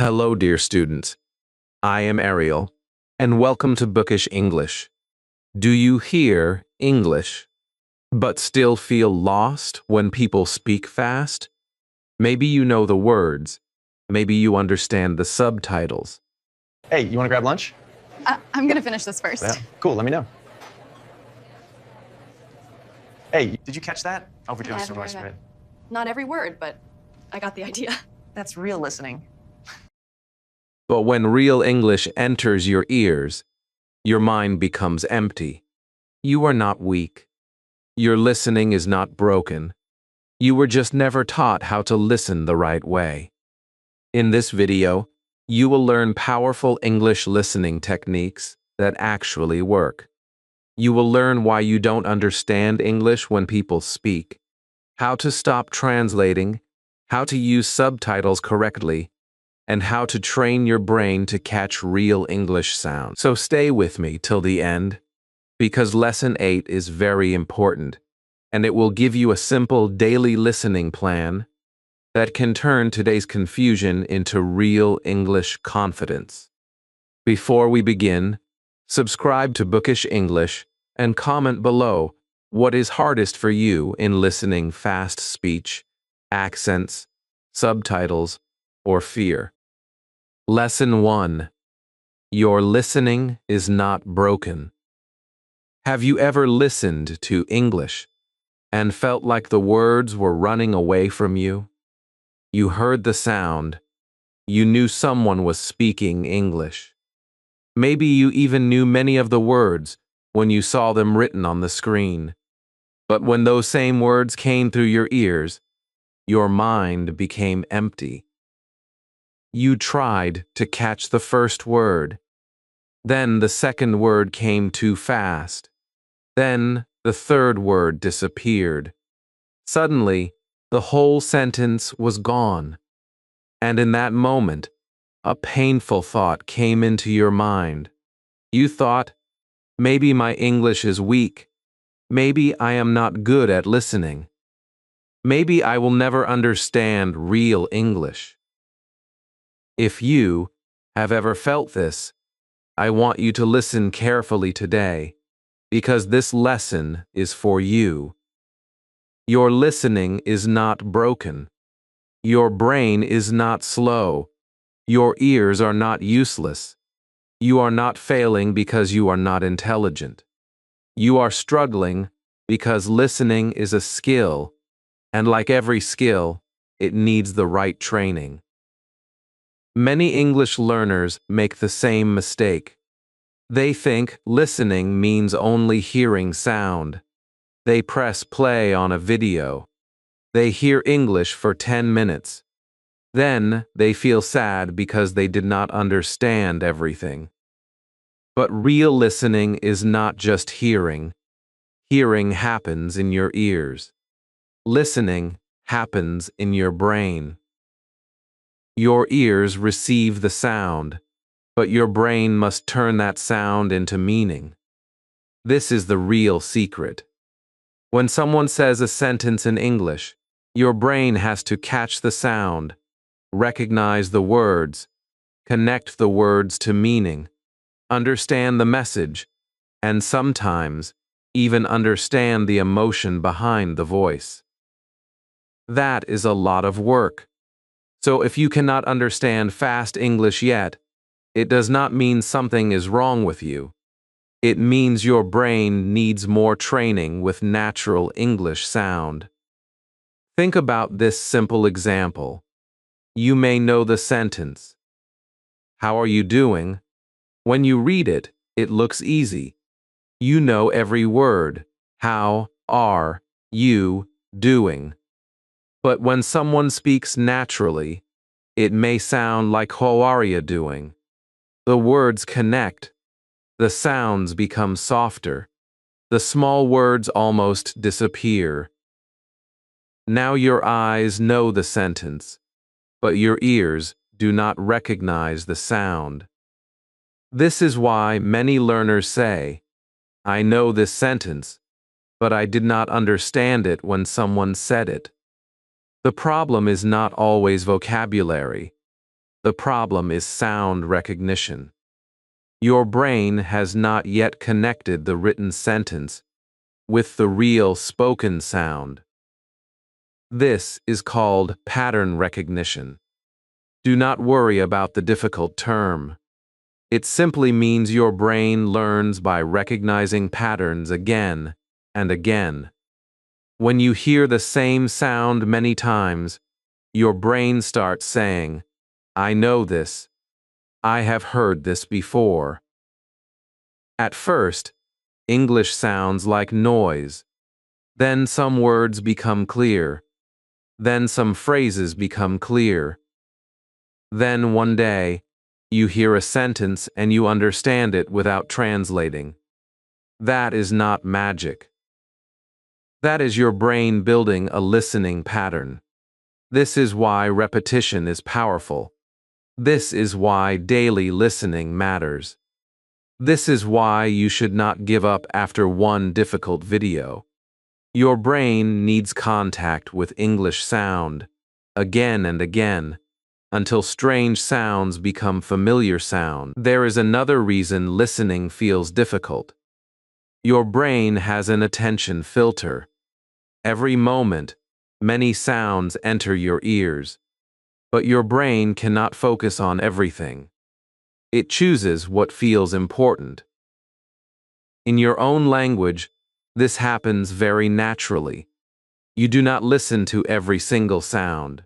Hello, dear students. I am Ariel, and welcome to Bookish English. Do you hear English, but still feel lost when people speak fast? Maybe you know the words. Maybe you understand the subtitles. Hey, you want to grab lunch? I'm gonna finish this first. Yeah, cool, let me know. Hey, did you catch that? Overdose so much, man. Not every word, but I got the idea. That's real listening. But when real English enters your ears, your mind becomes empty. You are not weak. Your listening is not broken. You were just never taught how to listen the right way. In this video, you will learn powerful English listening techniques that actually work. You will learn why you don't understand English when people speak, how to stop translating, how to use subtitles correctly, and how to train your brain to catch real English sounds. So stay with me till the end, because Lesson 8 is very important, and it will give you a simple daily listening plan that can turn today's confusion into real English confidence. Before we begin, subscribe to Bookish English and comment below what is hardest for you in listening fast speech, accents, subtitles, or fear. Lesson 1. Your listening is not broken. Have you ever listened to English and felt like the words were running away from you? You heard the sound. You knew someone was speaking English. Maybe you even knew many of the words when you saw them written on the screen. But when those same words came through your ears, your mind became empty. You tried to catch the first word. Then the second word came too fast. Then the third word disappeared. Suddenly, the whole sentence was gone. And in that moment, a painful thought came into your mind. You thought, maybe my English is weak. Maybe I am not good at listening. Maybe I will never understand real English. If you have ever felt this, I want you to listen carefully today, because this lesson is for you. Your listening is not broken. Your brain is not slow. Your ears are not useless. You are not failing because you are not intelligent. You are struggling because listening is a skill, and like every skill, it needs the right training. Many English learners make the same mistake. They think listening means only hearing sound. They press play on a video. They hear English for 10 minutes. Then they feel sad because they did not understand everything. But real listening is not just hearing. Hearing happens in your ears. Listening happens in your brain. Your ears receive the sound, but your brain must turn that sound into meaning. This is the real secret. When someone says a sentence in English, your brain has to catch the sound, recognize the words, connect the words to meaning, understand the message, and sometimes even understand the emotion behind the voice. That is a lot of work. So if you cannot understand fast English yet, it does not mean something is wrong with you. It means your brain needs more training with natural English sound. Think about this simple example. You may know the sentence, "How are you doing?" When you read it, it looks easy. You know every word. How are you doing? But when someone speaks naturally, it may sound like "How are you doing?" The words connect. The sounds become softer. The small words almost disappear. Now your eyes know the sentence, but your ears do not recognize the sound. This is why many learners say, "I know this sentence, but I did not understand it when someone said it." The problem is not always vocabulary. The problem is sound recognition. Your brain has not yet connected the written sentence with the real spoken sound. This is called pattern recognition. Do not worry about the difficult term. It simply means your brain learns by recognizing patterns again and again. When you hear the same sound many times, your brain starts saying, "I know this. I have heard this before." At first, English sounds like noise. Then some words become clear. Then some phrases become clear. Then one day, you hear a sentence and you understand it without translating. That is not magic. That is your brain building a listening pattern. This is why repetition is powerful. This is why daily listening matters. This is why you should not give up after one difficult video. Your brain needs contact with English sound, again and again, until strange sounds become familiar sound. There is another reason listening feels difficult. Your brain has an attention filter. Every moment, many sounds enter your ears, but your brain cannot focus on everything. It chooses what feels important. In your own language, this happens very naturally. You do not listen to every single sound.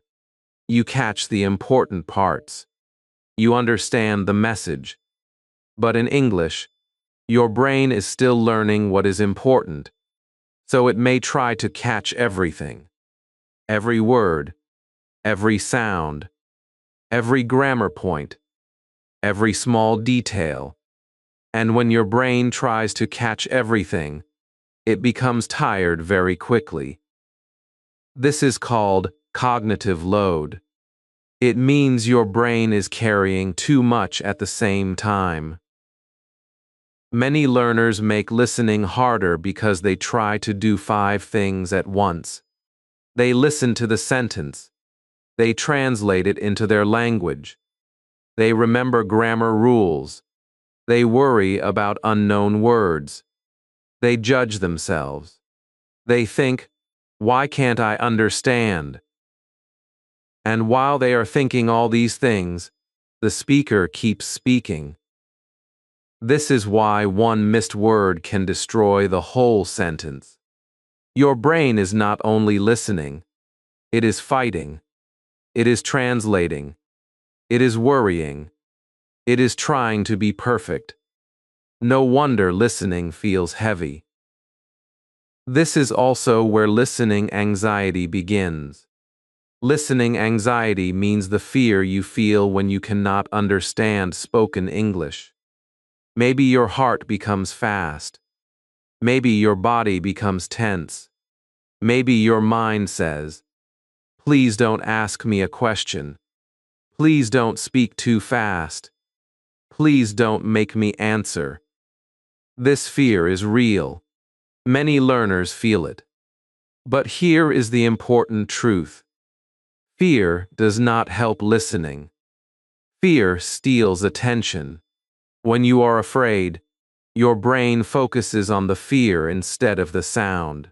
You catch the important parts. You understand the message. But in English, your brain is still learning what is important, so it may try to catch everything. Every word, every sound, every grammar point, every small detail. And when your brain tries to catch everything, it becomes tired very quickly. This is called cognitive load. It means your brain is carrying too much at the same time. Many learners make listening harder because they try to do 5 things at once. They listen to the sentence. They translate it into their language. They remember grammar rules. They worry about unknown words. They judge themselves. They think, "Why can't I understand?" And while they are thinking all these things, the speaker keeps speaking. This is why one missed word can destroy the whole sentence. Your brain is not only listening, it is fighting. It is translating. It is worrying. It is trying to be perfect. No wonder listening feels heavy. This is also where listening anxiety begins. Listening anxiety means the fear you feel when you cannot understand spoken English. Maybe your heart becomes fast. Maybe your body becomes tense. Maybe your mind says, "Please don't ask me a question. Please don't speak too fast. Please don't make me answer." This fear is real. Many learners feel it. But here is the important truth. Fear does not help listening. Fear steals attention. When you are afraid, your brain focuses on the fear instead of the sound.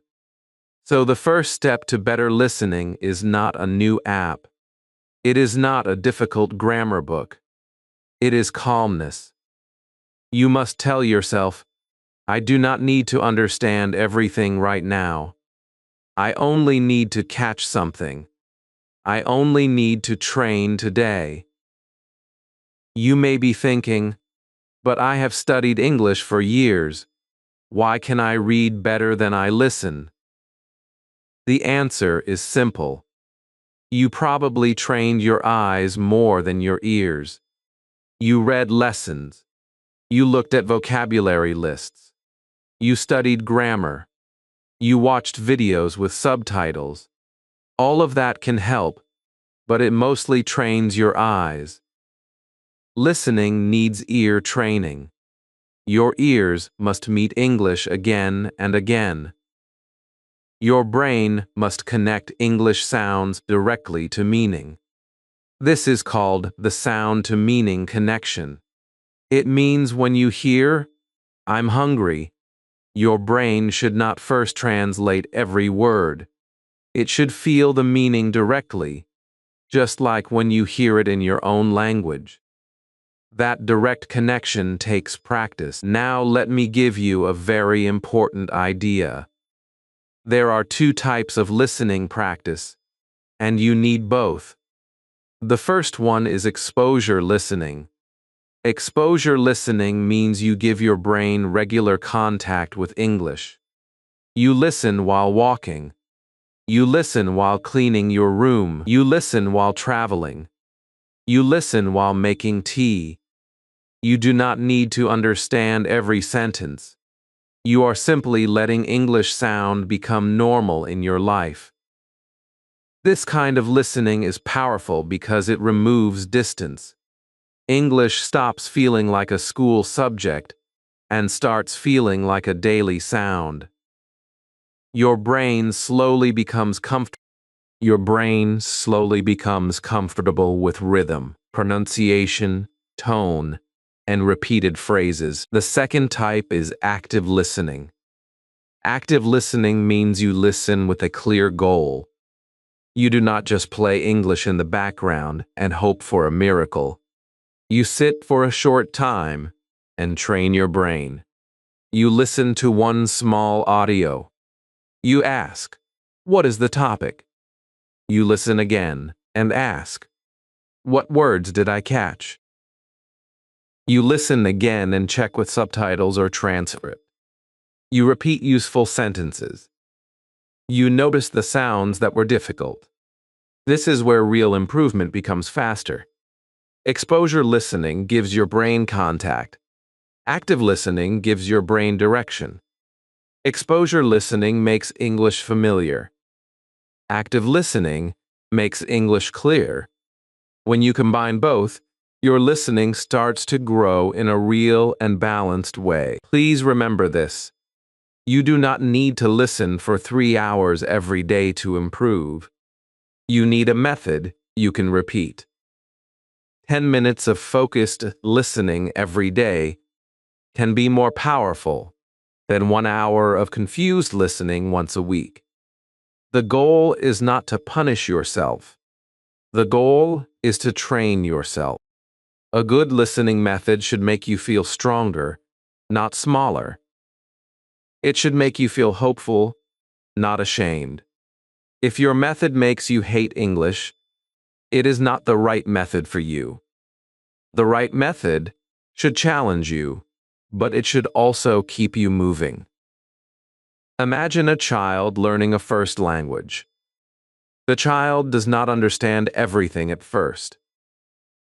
So the first step to better listening is not a new app. It is not a difficult grammar book. It is calmness. You must tell yourself, "I do not need to understand everything right now. I only need to catch something. I only need to train today." You may be thinking, "But I have studied English for years. Why can I read better than I listen?" The answer is simple. You probably trained your eyes more than your ears. You read lessons. You looked at vocabulary lists. You studied grammar. You watched videos with subtitles. All of that can help, but it mostly trains your eyes. Listening needs ear training. Your ears must meet English again and again. Your brain must connect English sounds directly to meaning. This is called the sound to meaning connection. It means when you hear, "I'm hungry," your brain should not first translate every word. It should feel the meaning directly, just like when you hear it in your own language. That direct connection takes practice. Now let me give you a very important idea. There are two types of listening practice, and you need both. The first one is exposure listening. Exposure listening means you give your brain regular contact with English. You listen while walking. You listen while cleaning your room. You listen while traveling. You listen while making tea. You do not need to understand every sentence. You are simply letting English sound become normal in your life. This kind of listening is powerful because it removes distance. English stops feeling like a school subject and starts feeling like a daily sound. Your brain slowly becomes comfortable with rhythm, pronunciation, tone, and repeated phrases. The second type is active listening. Active listening means you listen with a clear goal. You do not just play English in the background and hope for a miracle. You sit for a short time and train your brain. You listen to one small audio. You ask, "What is the topic?" You listen again and ask, "What words did I catch?" You listen again and check with subtitles or transcript. You repeat useful sentences. You notice the sounds that were difficult. This is where real improvement becomes faster. Exposure listening gives your brain contact. Active listening gives your brain direction. Exposure listening makes English familiar. Active listening makes English clear. When you combine both, your listening starts to grow in a real and balanced way. Please remember this. You do not need to listen for 3 hours every day to improve. You need a method you can repeat. 10 minutes of focused listening every day can be more powerful than 1 hour of confused listening once a week. The goal is not to punish yourself. The goal is to train yourself. A good listening method should make you feel stronger, not smaller. It should make you feel hopeful, not ashamed. If your method makes you hate English, it is not the right method for you. The right method should challenge you, but it should also keep you moving. Imagine a child learning a first language. The child does not understand everything at first.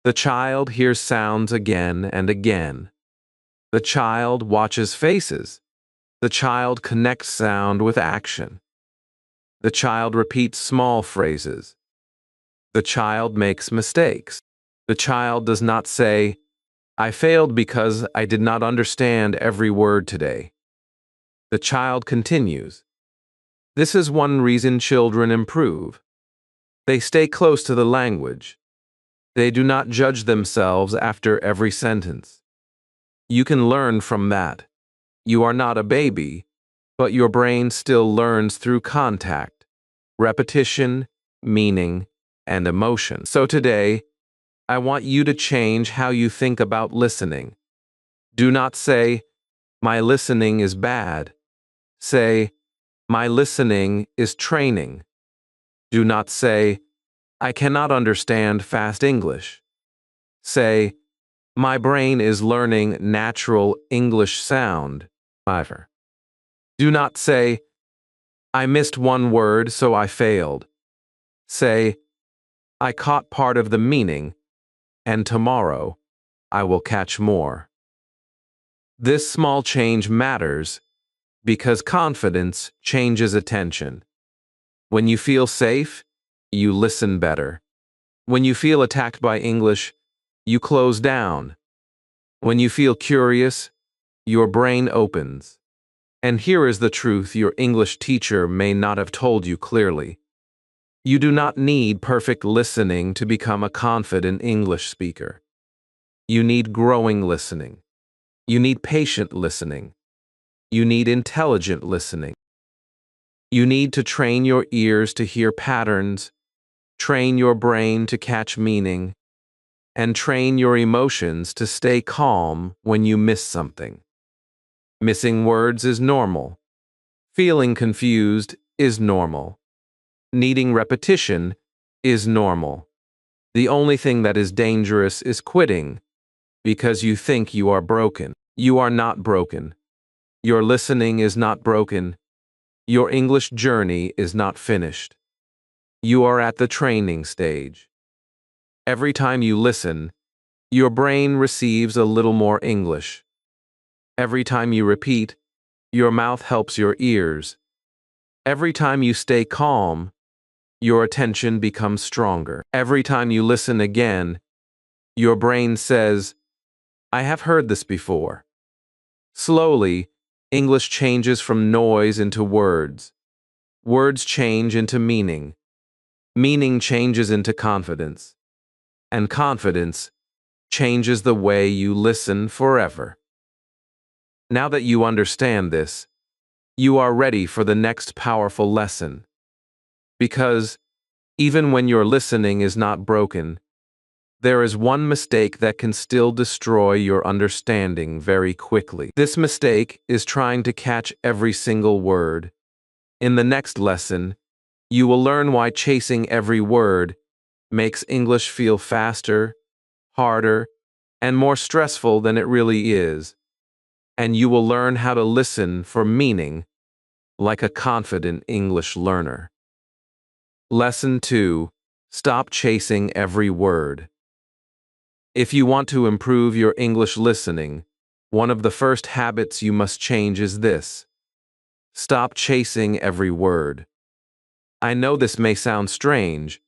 The child hears sounds again and again. The child watches faces. The child connects sound with action. The child repeats small phrases. The child makes mistakes. The child does not say, "I failed because I did not understand every word today." The child continues. This is one reason children improve. They stay close to the language. They do not judge themselves after every sentence. You can learn from that. You are not a baby, but your brain still learns through contact, repetition, meaning, and emotion. So today, I want you to change how you think about listening. Do not say, "My listening is bad." Say, "My listening is training." Do not say, "I cannot understand fast English." Say, "My brain is learning natural English sound." Do not say, "I missed one word, so I failed." Say, "I caught part of the meaning, and tomorrow I will catch more." This small change matters because confidence changes attention. When you feel safe, you listen better. When you feel attacked by English, you close down. When you feel curious, your brain opens. And here is the truth your English teacher may not have told you clearly. You do not need perfect listening to become a confident English speaker. You need growing listening. You need patient listening. You need intelligent listening. You need to train your ears to hear patterns, train your brain to catch meaning, and train your emotions to stay calm when you miss something. Missing words is normal. Feeling confused is normal. Needing repetition is normal. The only thing that is dangerous is quitting because you think you are broken. You are not broken. Your listening is not broken. Your English journey is not finished. You are at the training stage. Every time you listen, your brain receives a little more English. Every time you repeat, your mouth helps your ears. Every time you stay calm, your attention becomes stronger. Every time you listen again, your brain says, I have heard this before. Slowly, English changes from noise into words. Words change into meaning. Meaning changes into confidence. And confidence changes the way you listen forever. Now that you understand this, you are ready for the next powerful lesson. Because, even when your listening is not broken, there is one mistake that can still destroy your understanding very quickly. This mistake is trying to catch every single word. In the next lesson, you will learn why chasing every word makes English feel faster, harder, and more stressful than it really is. And you will learn how to listen for meaning like a confident English learner. Lesson 2. Stop chasing every word. If you want to improve your English listening, one of the first habits you must change is this. Stop chasing every word. I know this may sound strange,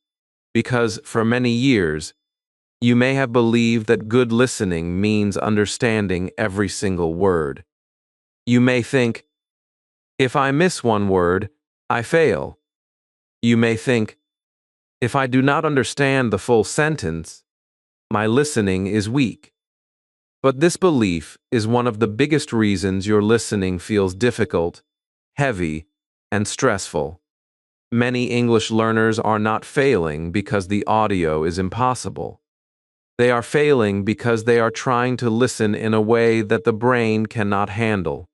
because for many years, you may have believed that good listening means understanding every single word. You may think, if I miss one word, I fail. You may think, if I do not understand the full sentence, my listening is weak. But this belief is one of the biggest reasons your listening feels difficult, heavy, and stressful. Many English learners are not failing because the audio is impossible. They are failing because they are trying to listen in a way that the brain cannot handle.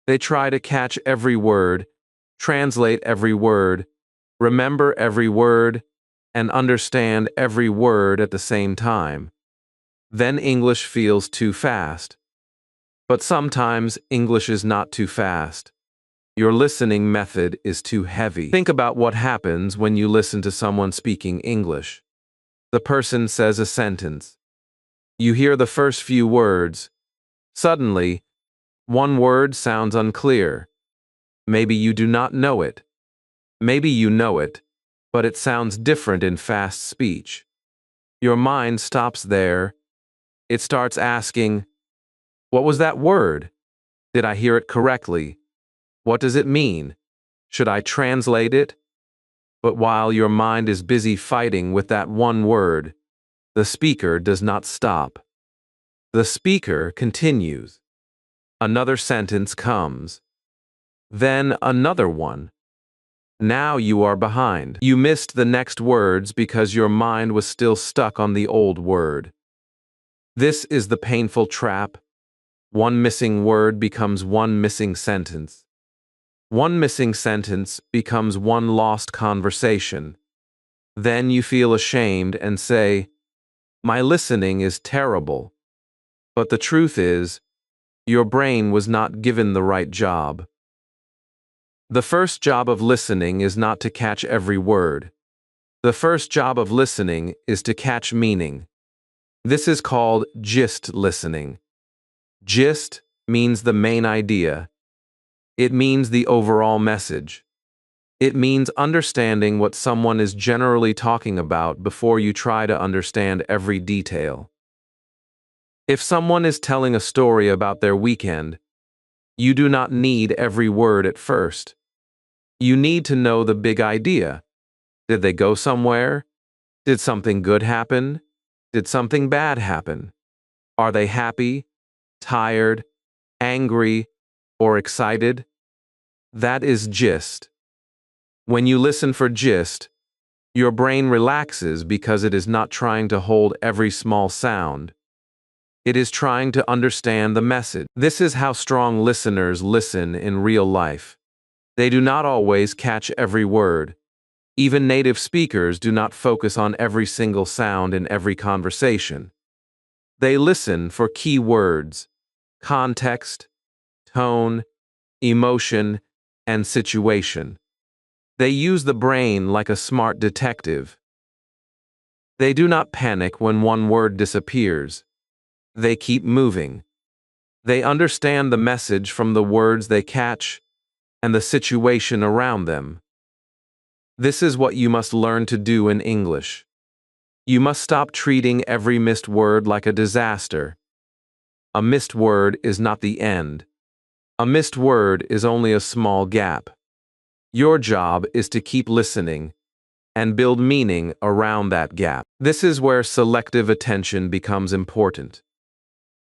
They try to catch every word, translate every word, remember every word, and understand every word at the same time. Then English feels too fast. But sometimes English is not too fast. Your listening method is too heavy. Think about what happens when you listen to someone speaking English. The person says a sentence. You hear the first few words. Suddenly, one word sounds unclear. Maybe you do not know it. Maybe you know it, but it sounds different in fast speech. Your mind stops there. It starts asking, what was that word? Did I hear it correctly? What does it mean? Should I translate it? But while your mind is busy fighting with that one word, the speaker does not stop. The speaker continues. Another sentence comes. Then another one. Now you are behind. You missed the next words because your mind was still stuck on the old word. This is the painful trap. One missing word becomes one missing sentence. One missing sentence becomes one lost conversation. Then you feel ashamed and say, my listening is terrible. But the truth is, your brain was not given the right job. The first job of listening is not to catch every word. The first job of listening is to catch meaning. This is called gist listening. Gist means the main idea. It means the overall message. It means understanding what someone is generally talking about before you try to understand every detail. If someone is telling a story about their weekend, you do not need every word at first. You need to know the big idea. Did they go somewhere? Did something good happen? Did something bad happen? Are they happy, tired, angry, or excited? That is gist. When you listen for gist, your brain relaxes because it is not trying to hold every small sound. It is trying to understand the message. This is how strong listeners listen in real life. They do not always catch every word. Even native speakers do not focus on every single sound in every conversation. They listen for key words, context, tone, emotion, and situation. They use the brain like a smart detective. They do not panic when one word disappears. They keep moving. They understand the message from the words they catch and the situation around them. This is what you must learn to do in English. You must stop treating every missed word like a disaster. A missed word is not the end. A missed word is only a small gap. Your job is to keep listening and build meaning around that gap. This is where selective attention becomes important.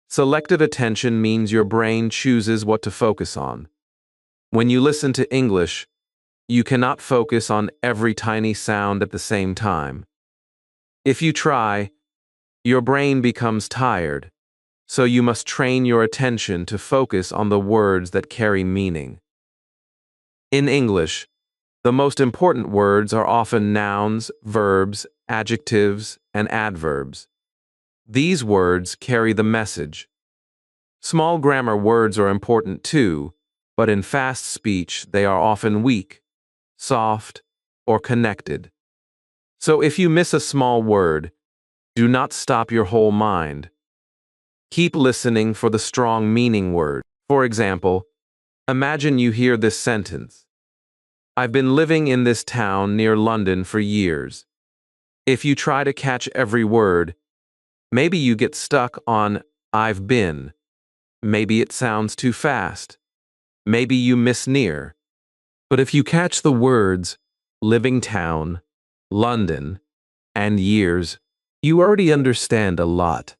Selective attention means your brain chooses what to focus on. When you listen to English, you cannot focus on every tiny sound at the same time. If you try, your brain becomes tired, so you must train your attention to focus on the words that carry meaning. In English, the most important words are often nouns, verbs, adjectives, and adverbs. These words carry the message. Small grammar words are important too, but in fast speech they are often weak, soft, or connected. So if you miss a small word, do not stop your whole mind. Keep listening for the strong meaning word. For example, imagine you hear this sentence: I've been living in this town near London for years. If you try to catch every word, maybe you get stuck on I've been. Maybe it sounds too fast. Maybe you miss near. But if you catch the words living town, London, and years, you already understand a lot.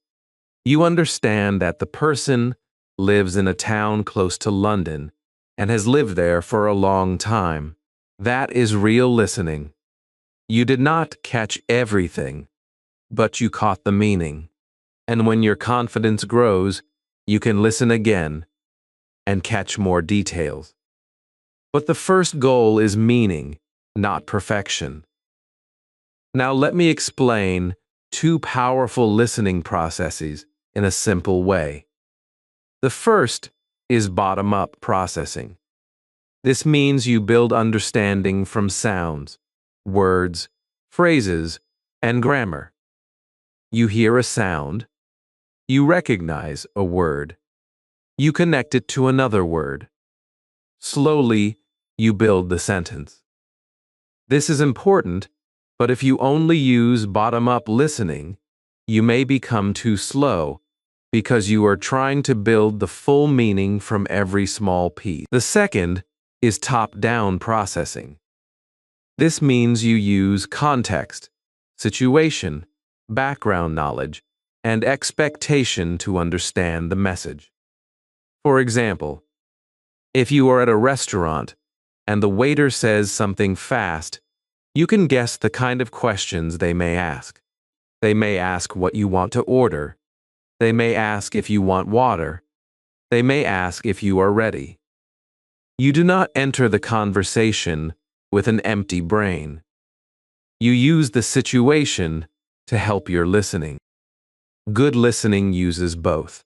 You understand that the person lives in a town close to London and has lived there for a long time. That is real listening. You did not catch everything, but you caught the meaning. And when your confidence grows, you can listen again and catch more details. But the first goal is meaning, not perfection. Now let me explain two powerful listening processes in a simple way. The first is bottom-up processing. This means you build understanding from sounds, words, phrases, and grammar. You hear a sound. You recognize a word. You connect it to another word. Slowly, you build the sentence. This is important, but if you only use bottom-up listening, you may become too slow because you are trying to build the full meaning from every small piece. The second is top-down processing. This means you use context, situation, background knowledge, and expectation to understand the message. For example, if you are at a restaurant and the waiter says something fast, you can guess the kind of questions they may ask. They may ask what you want to order. They may ask if you want water. They may ask if you are ready. You do not enter the conversation with an empty brain. You use the situation to help your listening. Good listening uses both.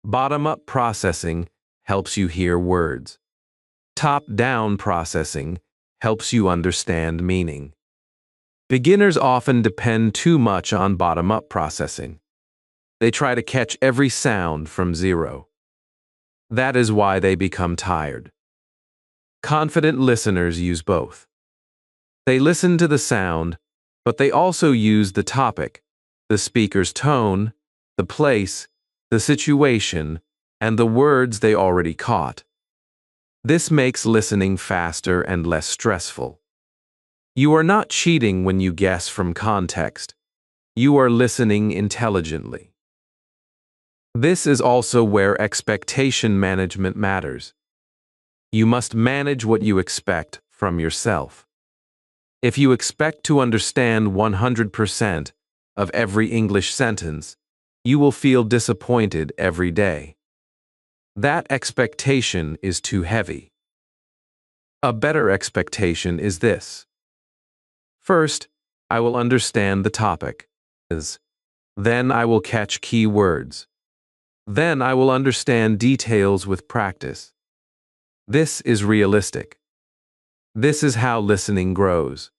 Bottom-up processing helps you hear words. Top-down processing helps you understand meaning. Beginners often depend too much on bottom-up processing. They try to catch every sound from zero. That is why they become tired. Confident listeners use both. They listen to the sound, but they also use the topic, the speaker's tone, the place, the situation, and the words they already caught. This makes listening faster and less stressful. You are not cheating when you guess from context. You are listening intelligently. This is also where expectation management matters. You must manage what you expect from yourself. If you expect to understand 100% of every English sentence, you will feel disappointed every day. That expectation is too heavy. A better expectation is this. First, I will understand the topic. Then I will catch key words. Then I will understand details with practice. This is realistic. This is how listening grows.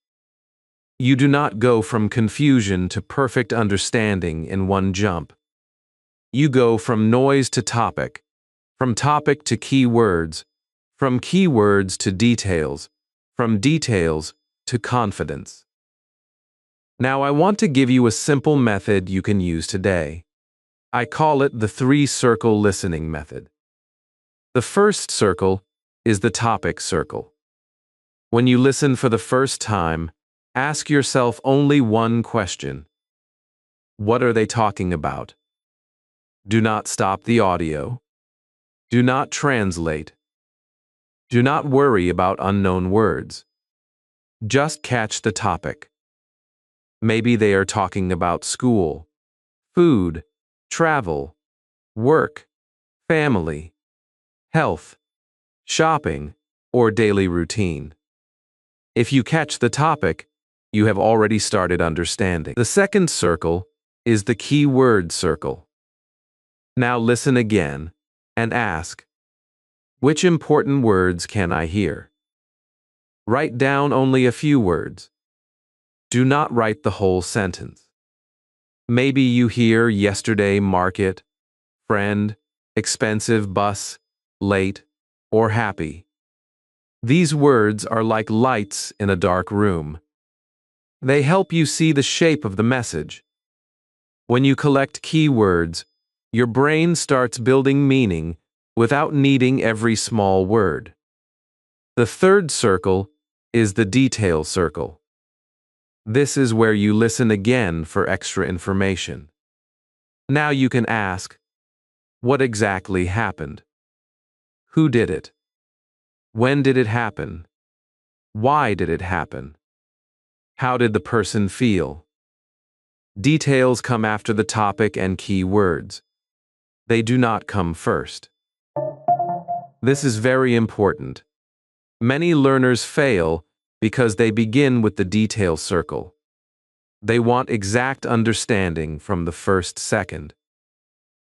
You do not go from confusion to perfect understanding in one jump. You go from noise to topic, from topic to key words, from key words to details, from details to confidence. Now I want to give you a simple method you can use today. I call it the three-circle listening method. The first circle is the topic circle. When you listen for the first time, ask yourself only one question. What are they talking about? Do not stop the audio. Do not translate. Do not worry about unknown words. Just catch the topic. Maybe they are talking about school, food, travel, work, family, health, shopping, or daily routine. If you catch the topic, you have already started understanding. The second circle is the key word circle. Now listen again and ask, which important words can I hear? Write down only a few words. Do not write the whole sentence. Maybe you hear yesterday, market, friend, expensive bus, late, or happy. These words are like lights in a dark room. They help you see the shape of the message. When you collect key words, your brain starts building meaning without needing every small word. The third circle is the detail circle. This is where you listen again for extra information. Now you can ask, what exactly happened? Who did it? When did it happen? Why did it happen? How did the person feel? Details come after the topic and key words. They do not come first. This is very important. Many learners fail because they begin with the detail circle. They want exact understanding from the first second.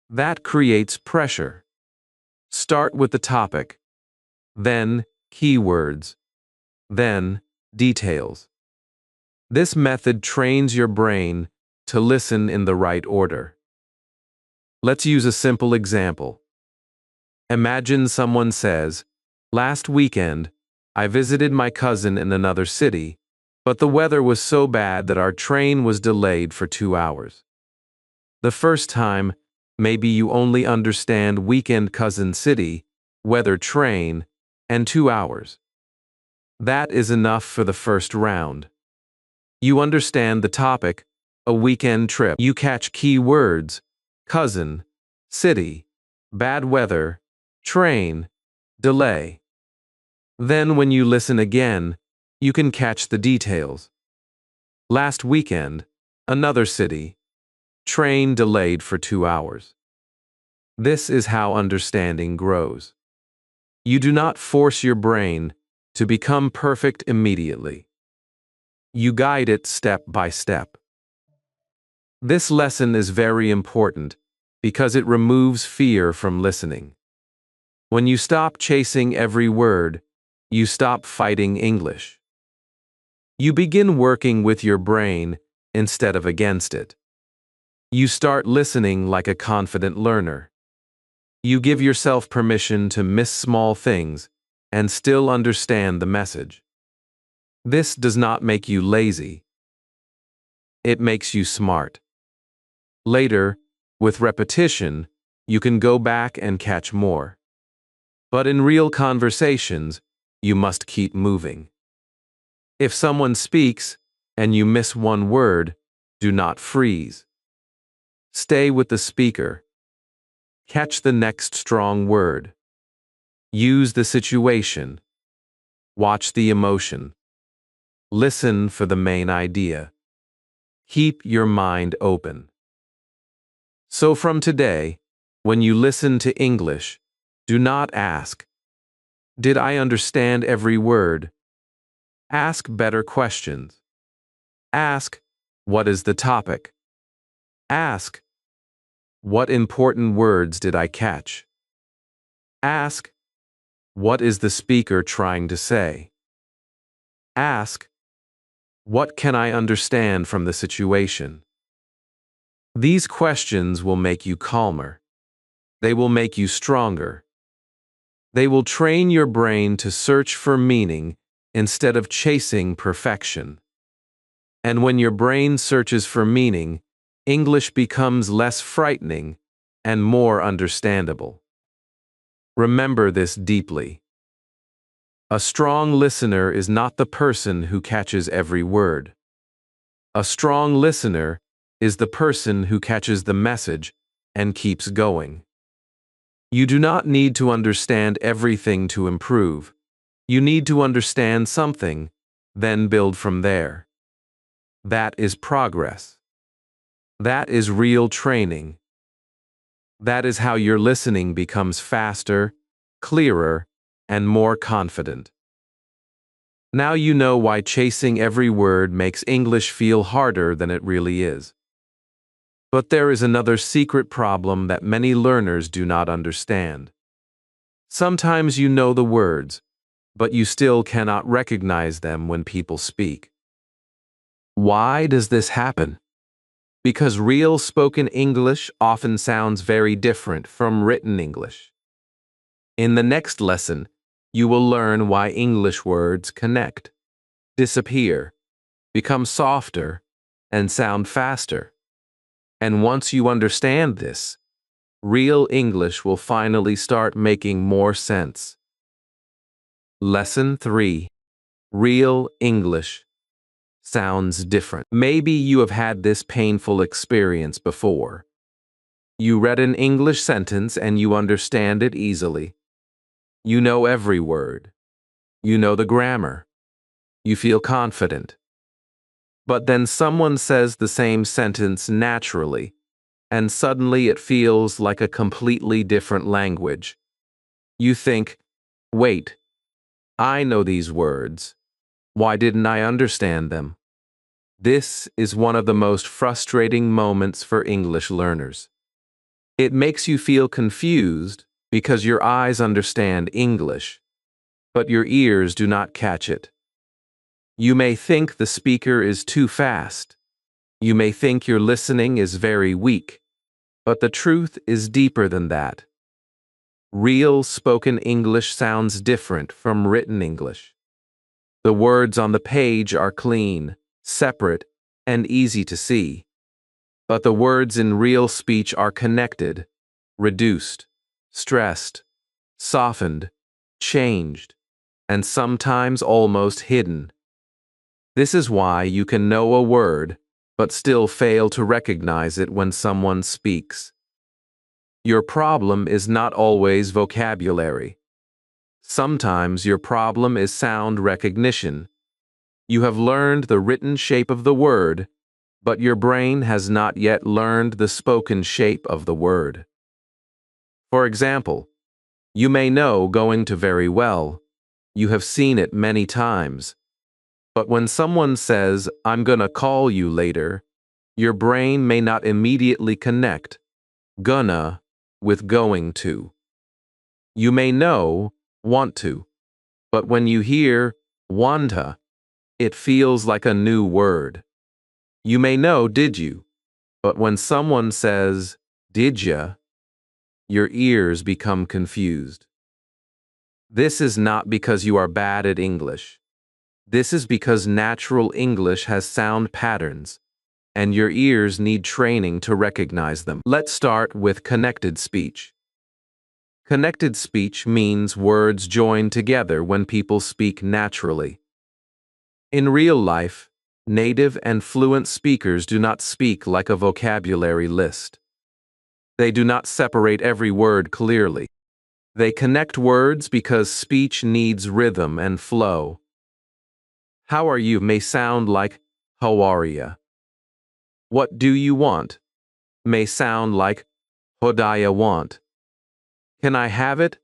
That creates pressure. Start with the topic, then keywords, then details. This method trains your brain to listen in the right order. Let's use a simple example. Imagine someone says, "Last weekend, I visited my cousin in another city, but the weather was so bad that our train was delayed for 2 hours." The first time, maybe you only understand weekend cousin city, weather train, and 2 hours. That is enough for the first round. You understand the topic, a weekend trip. You catch key words, cousin, city, bad weather, train, delay. Then when you listen again, you can catch the details. Last weekend, another city, train delayed for 2 hours. This is how understanding grows. You do not force your brain to become perfect immediately. You guide it step by step. This lesson is very important because it removes fear from listening. When you stop chasing every word, you stop fighting English. You begin working with your brain instead of against it. You start listening like a confident learner. You give yourself permission to miss small things and still understand the message. This does not make you lazy. It makes you smart. Later, with repetition, you can go back and catch more. But in real conversations, you must keep moving. If someone speaks and you miss one word, do not freeze. Stay with the speaker. Catch the next strong word. Use the situation. Watch the emotion. Listen for the main idea. Keep your mind open. So from today, when you listen to English, do not ask, "Did I understand every word?" Ask better questions. Ask, "What is the topic?" Ask, "What important words did I catch?" Ask, "What is the speaker trying to say?" Ask, "What can I understand from the situation?" These questions will make you calmer. They will make you stronger. They will train your brain to search for meaning instead of chasing perfection. And when your brain searches for meaning, English becomes less frightening and more understandable. Remember this deeply. A strong listener is not the person who catches every word. A strong listener is the person who catches the message and keeps going. You do not need to understand everything to improve. You need to understand something, then build from there. That is progress. That is real training. That is how your listening becomes faster, clearer, and more confident. Now you know why chasing every word makes English feel harder than it really is. But there is another secret problem that many learners do not understand. Sometimes you know the words, but you still cannot recognize them when people speak. Why does this happen? Because real spoken English often sounds very different from written English. In the next lesson, you will learn why English words connect, disappear, become softer, and sound faster. And once you understand this, real English will finally start making more sense. Lesson 3. Real English sounds different. Maybe you have had this painful experience before. You read an English sentence and you understand it easily. You know every word. You know the grammar. You feel confident. But then someone says the same sentence naturally, and suddenly it feels like a completely different language. You think, wait, I know these words. Why didn't I understand them? This is one of the most frustrating moments for English learners. It makes you feel confused because your eyes understand English, but your ears do not catch it. You may think the speaker is too fast. You may think your listening is very weak, but the truth is deeper than that. Real spoken English sounds different from written English. The words on the page are clean, separate, and easy to see. But the words in real speech are connected, reduced, stressed, softened, changed, and sometimes almost hidden. This is why you can know a word, but still fail to recognize it when someone speaks. Your problem is not always vocabulary. Sometimes your problem is sound recognition. You have learned the written shape of the word, but your brain has not yet learned the spoken shape of the word. For example, you may know going to very well. You have seen it many times. But when someone says, "I'm gonna call you later," your brain may not immediately connect gonna with going to. You may know want to, but when you hear wanta, it feels like a new word. You may know did you, but when someone says did ya, your ears become confused. This is not because you are bad at English. This is because natural English has sound patterns, and your ears need training to recognize them. Let's start with connected speech. Connected speech means words join together when people speak naturally. In real life, native and fluent speakers do not speak like a vocabulary list. They do not separate every word clearly. They connect words because speech needs rhythm and flow. How are you may sound like how are ya. What do you want may sound like hodaya want. Can I have it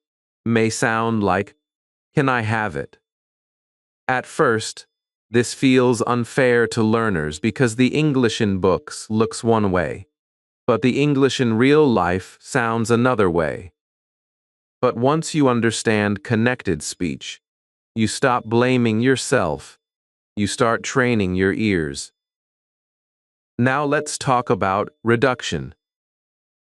may sound like can I have it. At first, this feels unfair to learners because the English in books looks one way, but the English in real life sounds another way. But once you understand connected speech, you stop blaming yourself. You start training your ears. Now let's talk about reduction.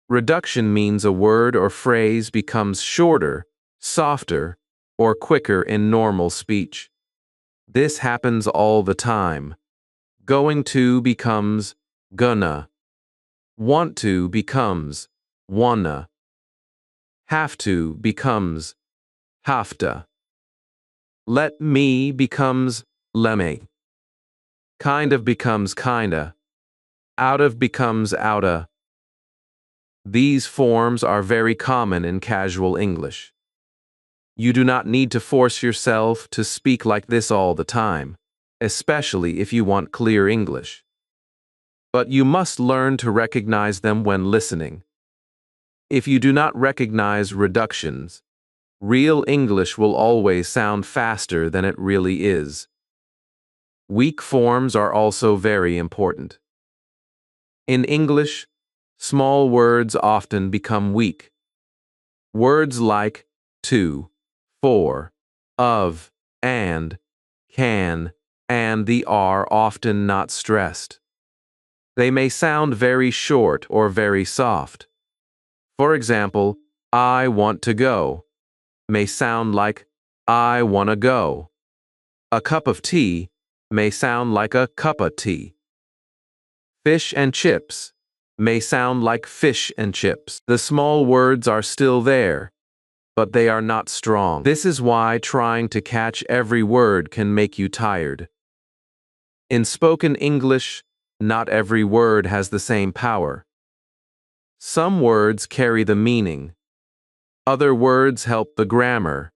Reduction means a word or phrase becomes shorter, softer, or quicker in normal speech. This happens all the time. Going to becomes gonna. Want to becomes wanna. Have to becomes hafta. Let me becomes lemme. Kind of becomes kinda. Out of becomes outa. These forms are very common in casual English. You do not need to force yourself to speak like this all the time, especially if you want clear English. But you must learn to recognize them when listening. If you do not recognize reductions, real English will always sound faster than it really is. Weak forms are also very important. In English, small words often become weak. Words like to, for, of, and, can, and the are often not stressed. They may sound very short or very soft. For example, I want to go may sound like I wanna go. A cup of tea may sound like a cup of tea. Fish and chips may sound like fish and chips. The small words are still there, but they are not strong. This is why trying to catch every word can make you tired. In spoken English, not every word has the same power. Some words carry the meaning. Other words help the grammar,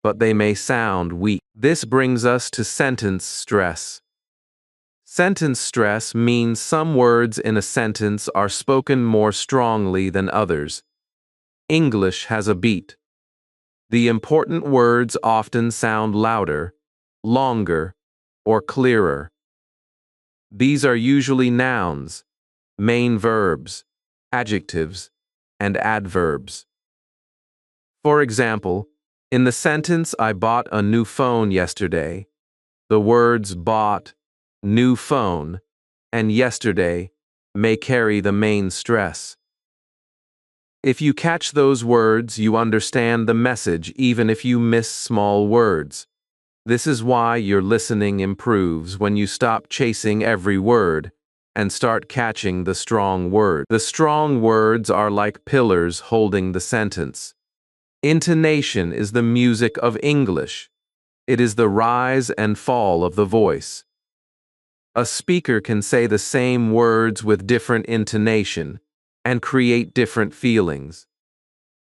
but they may sound weak. This brings us to sentence stress. Sentence stress means some words in a sentence are spoken more strongly than others. English has a beat. The important words often sound louder, longer, or clearer. These are usually nouns, main verbs, adjectives, and adverbs. For example, in the sentence I bought a new phone yesterday, the words bought, new phone, and yesterday may carry the main stress. If you catch those words, you understand the message even if you miss small words. This is why your listening improves when you stop chasing every word and start catching the strong word. The strong words are like pillars holding the sentence. Intonation is the music of English. It is the rise and fall of the voice. A speaker can say the same words with different intonation and create different feelings.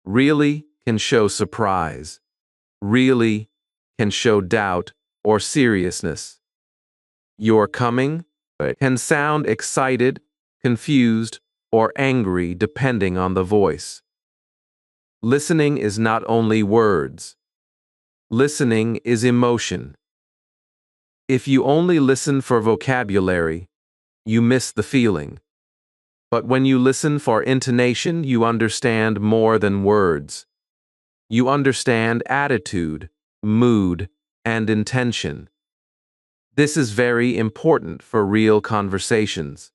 Really can show surprise. Really can show doubt or seriousness. You're coming can sound excited, confused, or angry depending on the voice. Listening is not only words. Listening is emotion. If you only listen for vocabulary, you miss the feeling. But when you listen for intonation, you understand more than words. You understand attitude, mood, and intention. This is very important for real conversations.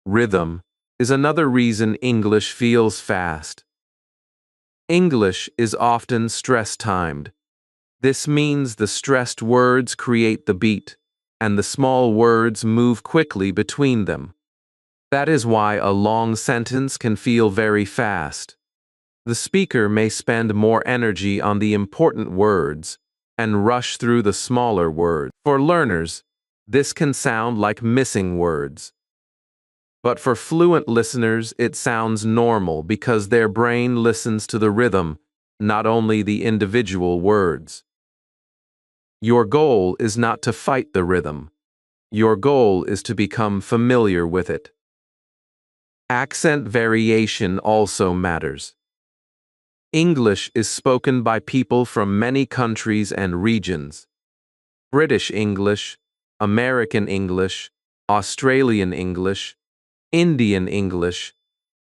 Rhythm is another reason English feels fast. English is often stress-timed. This means the stressed words create the beat, and the small words move quickly between them. That is why a long sentence can feel very fast. The speaker may spend more energy on the important words, and rush through the smaller words. For learners, this can sound like missing words. But for fluent listeners, it sounds normal because their brain listens to the rhythm, not only the individual words. Your goal is not to fight the rhythm. Your goal is to become familiar with it. Accent variation also matters. English is spoken by people from many countries and regions. British English, American English, Australian English, Indian English,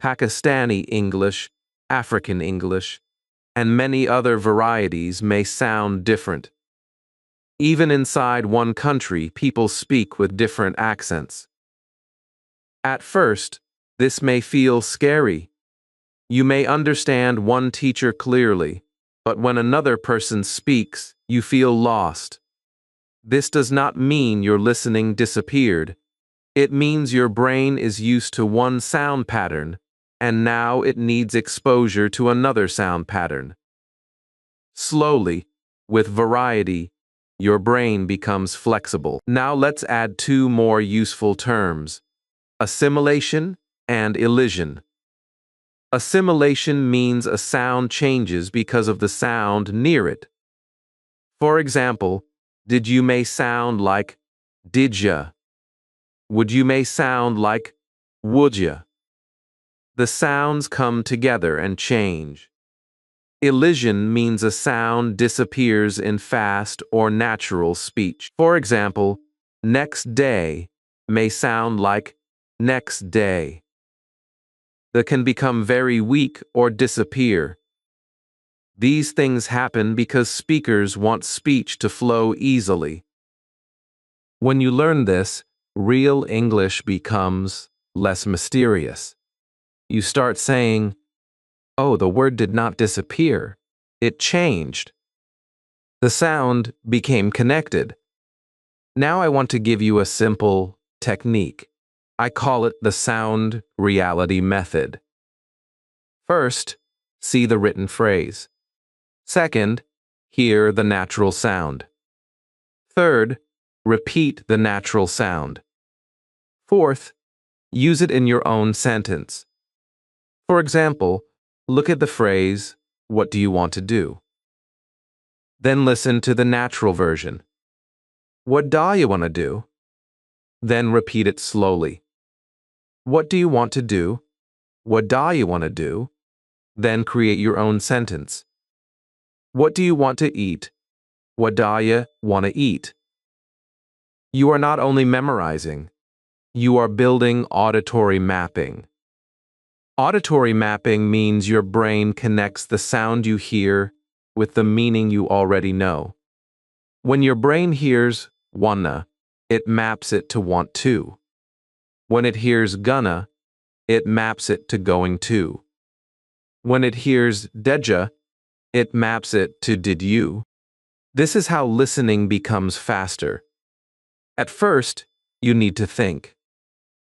Pakistani English, African English, and many other varieties may sound different. Even inside one country, people speak with different accents. At first, this may feel scary. You may understand one teacher clearly, but when another person speaks, you feel lost. This does not mean your listening disappeared. It means your brain is used to one sound pattern, and now it needs exposure to another sound pattern. Slowly, with variety, your brain becomes flexible. Now let's add two more useful terms: assimilation and elision. Assimilation means a sound changes because of the sound near it. For example, did you may sound like did ya. Would you may sound like would ya. The sounds come together and change. Elision means a sound disappears in fast or natural speech. For example, next day may sound like next day. That can become very weak or disappear. These things happen because speakers want speech to flow easily. When you learn this, real English becomes less mysterious. You start saying, "Oh, the word did not disappear. It changed. The sound became connected." Now I want to give you a simple technique. I call it the sound reality method. First, see the written phrase. Second, hear the natural sound. Third, repeat the natural sound. Fourth, use it in your own sentence. For example, look at the phrase, "What do you want to do?" Then listen to the natural version. "What do you want to do?" Then repeat it slowly. "What do you want to do? What do you want to do?" Then create your own sentence. "What do you want to eat? What do you want to eat?" You are not only memorizing, you are building auditory mapping. Auditory mapping means your brain connects the sound you hear with the meaning you already know. When your brain hears wanna, it maps it to want to. When it hears gonna, it maps it to going to. When it hears deja, it maps it to did you. This is how listening becomes faster. At first, you need to think.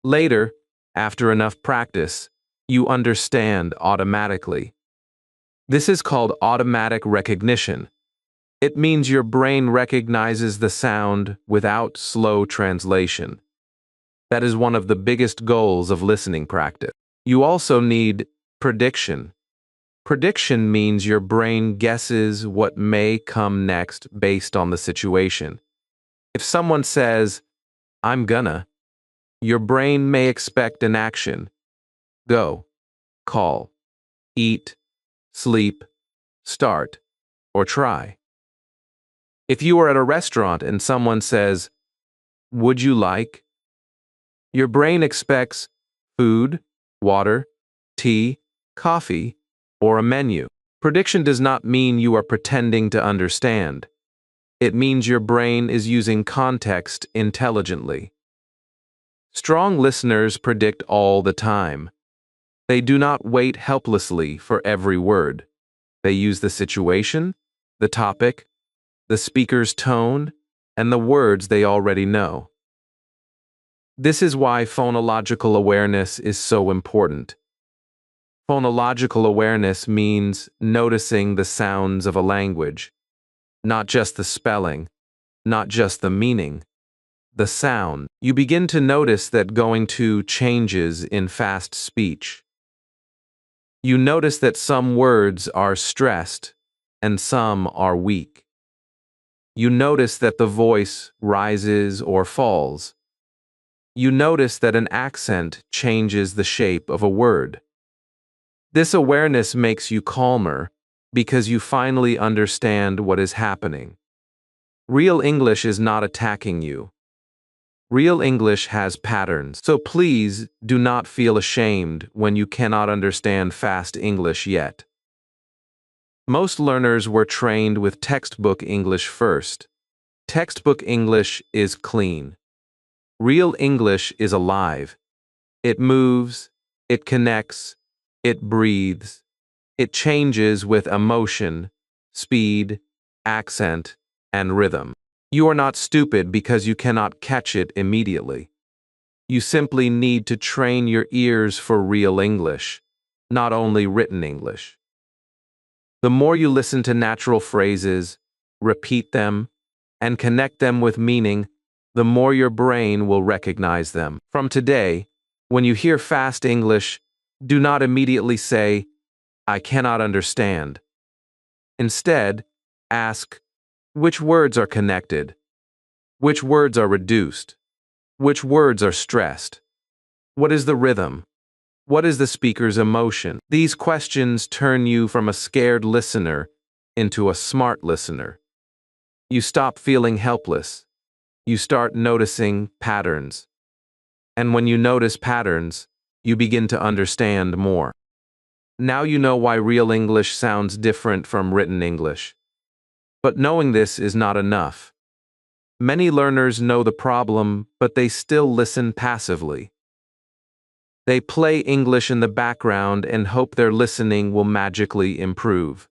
Later, after enough practice, you understand automatically. This is called automatic recognition. It means your brain recognizes the sound without slow translation. That is one of the biggest goals of listening practice. You also need prediction. Prediction means your brain guesses what may come next based on the situation. If someone says, "I'm gonna," your brain may expect an action. Go, call, eat, sleep, start, or try. If you are at a restaurant and someone says, "Would you like?" your brain expects food, water, tea, coffee, or a menu. Prediction does not mean you are pretending to understand. It means your brain is using context intelligently. Strong listeners predict all the time. They do not wait helplessly for every word. They use the situation, the topic, the speaker's tone, and the words they already know. This is why phonological awareness is so important. Phonological awareness means noticing the sounds of a language. Not just the spelling, not just the meaning, the sound. You begin to notice that going to changes in fast speech. You notice that some words are stressed and some are weak. You notice that the voice rises or falls. You notice that an accent changes the shape of a word. This awareness makes you calmer because you finally understand what is happening. Real English is not attacking you. Real English has patterns, so please do not feel ashamed when you cannot understand fast English yet. Most learners were trained with textbook English first. Textbook English is clean. Real English is alive. It moves, it connects, it breathes. It changes with emotion, speed, accent, and rhythm. You are not stupid because you cannot catch it immediately. You simply need to train your ears for real English, not only written English. The more you listen to natural phrases, repeat them, and connect them with meaning, the more your brain will recognize them. From today, when you hear fast English, do not immediately say, "I cannot understand." Instead, ask, which words are connected? Which words are reduced? Which words are stressed? What is the rhythm? What is the speaker's emotion? These questions turn you from a scared listener into a smart listener. You stop feeling helpless. You start noticing patterns. And when you notice patterns, you begin to understand more. Now you know why real English sounds different from written English. But knowing this is not enough. Many learners know the problem, but they still listen passively. They play English in the background and hope their listening will magically improve.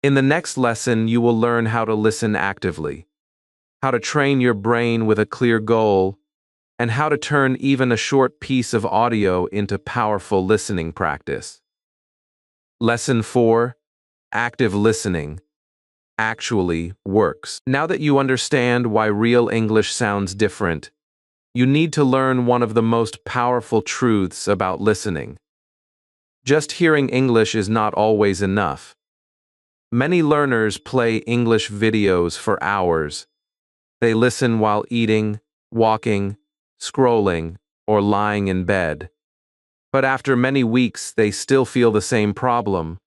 In the next lesson, you will learn how to listen actively, how to train your brain with a clear goal, and how to turn even a short piece of audio into powerful listening practice. Lesson 4: Active listening actually works. Now that you understand why real English sounds different, you need to learn one of the most powerful truths about listening. Just hearing English is not always enough. Many learners play English videos for hours. They listen while eating, walking, scrolling, or lying in bed. But after many weeks, they still feel the same problem.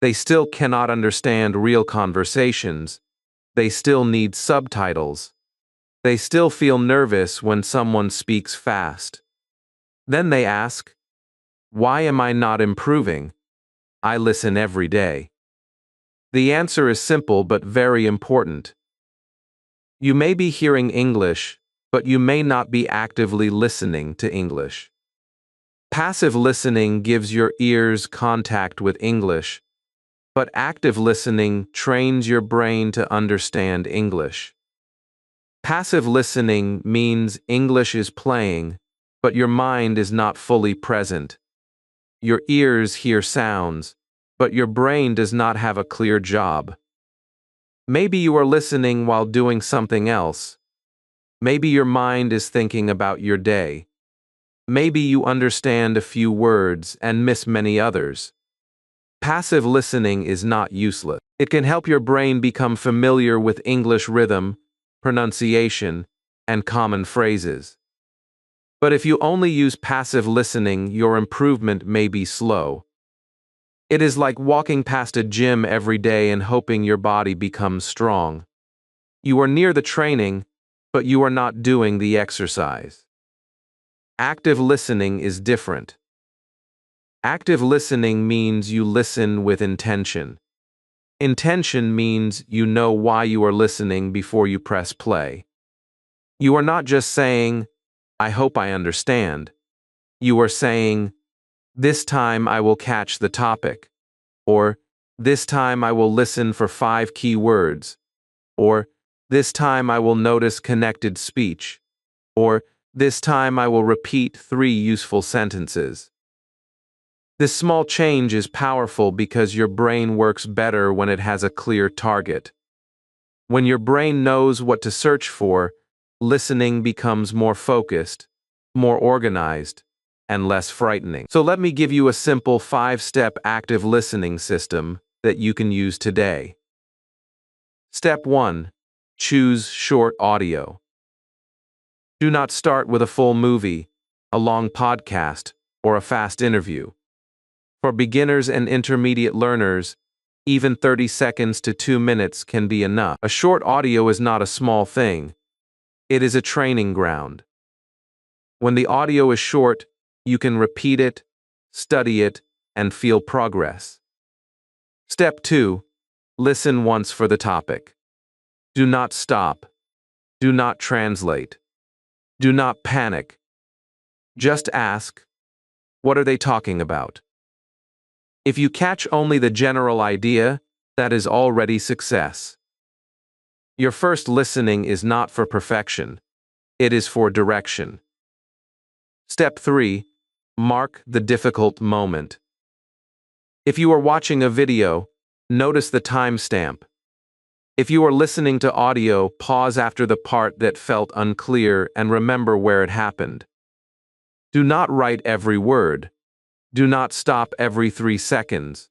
They still cannot understand real conversations. They still need subtitles. They still feel nervous when someone speaks fast. Then they ask, "Why am I not improving? I listen every day." The answer is simple but very important. You may be hearing English, but you may not be actively listening to English. Passive listening gives your ears contact with English, but active listening trains your brain to understand English. Passive listening means English is playing, but your mind is not fully present. Your ears hear sounds, but your brain does not have a clear job. Maybe you are listening while doing something else. Maybe your mind is thinking about your day. Maybe you understand a few words and miss many others. Passive listening is not useless. It can help your brain become familiar with English rhythm, pronunciation, and common phrases. But if you only use passive listening, your improvement may be slow. It is like walking past a gym every day and hoping your body becomes strong. You are near the training, but you are not doing the exercise. Active listening is different. Active listening means you listen with intention. Intention means you know why you are listening before you press play. You are not just saying, "I hope I understand." You are saying, "This time I will catch the topic," or "This time I will listen for 5 key words," or "This time I will notice connected speech," or "This time I will repeat 3 useful sentences." This small change is powerful because your brain works better when it has a clear target. When your brain knows what to search for, listening becomes more focused, more organized, and less frightening. So let me give you a simple 5-step active listening system that you can use today. Step 1. Choose short audio. Do not start with a full movie, a long podcast, or a fast interview. For beginners and intermediate learners, even 30 seconds to 2 minutes can be enough. A short audio is not a small thing. It is a training ground. When the audio is short, you can repeat it, study it, and feel progress. Step 2. Listen once for the topic. Do not stop. Do not translate. Do not panic. Just ask, what are they talking about? If you catch only the general idea, that is already success. Your first listening is not for perfection. It is for direction. Step 3. Mark the difficult moment. If you are watching a video, notice the timestamp. If you are listening to audio, pause after the part that felt unclear and remember where it happened. Do not write every word. Do not stop every 3 seconds.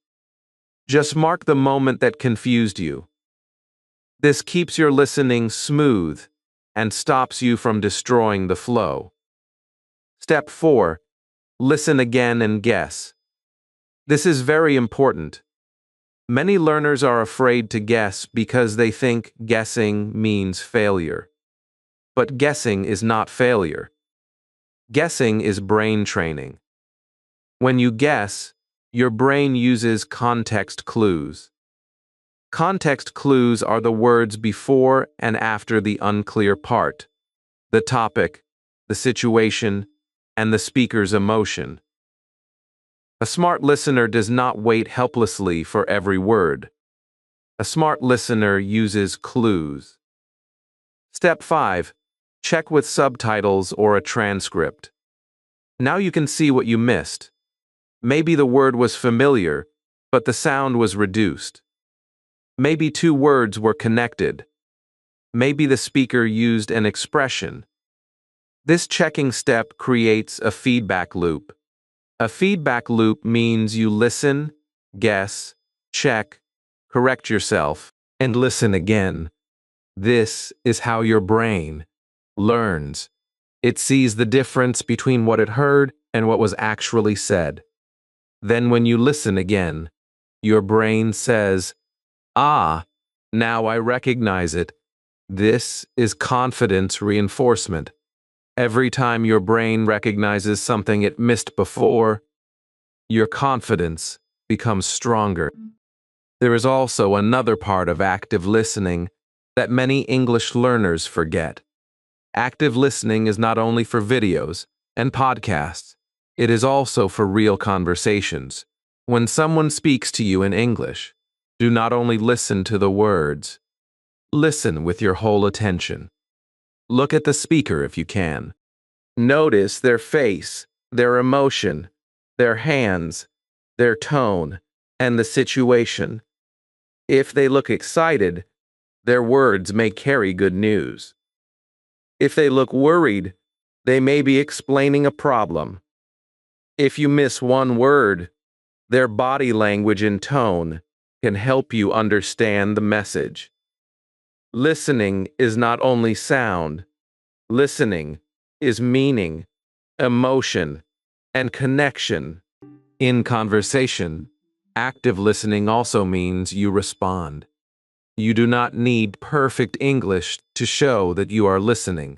Just mark the moment that confused you. This keeps your listening smooth and stops you from destroying the flow. Step 4. Listen again and guess. This is very important. Many learners are afraid to guess because they think guessing means failure. But guessing is not failure. Guessing is brain training. When you guess, your brain uses context clues. Context clues are the words before and after the unclear part, the topic, the situation, and the speaker's emotion. A smart listener does not wait helplessly for every word. A smart listener uses clues. Step 5. Check with subtitles or a transcript. Now you can see what you missed. Maybe the word was familiar, but the sound was reduced. Maybe 2 words were connected. Maybe the speaker used an expression. This checking step creates a feedback loop. A feedback loop means you listen, guess, check, correct yourself, and listen again. This is how your brain learns. It sees the difference between what it heard and what was actually said. Then when you listen again, your brain says, "Ah, now I recognize it." This is confidence reinforcement. Every time your brain recognizes something it missed before, your confidence becomes stronger. There is also another part of active listening that many English learners forget. Active listening is not only for videos and podcasts, it is also for real conversations. When someone speaks to you in English, do not only listen to the words. Listen with your whole attention. Look at the speaker if you can. Notice their face, their emotion, their hands, their tone, and the situation. If they look excited, their words may carry good news. If they look worried, they may be explaining a problem. If you miss one word, their body language and tone can help you understand the message. Listening is not only sound. Listening is meaning, emotion, and connection. In conversation, active listening also means you respond. You do not need perfect English to show that you are listening.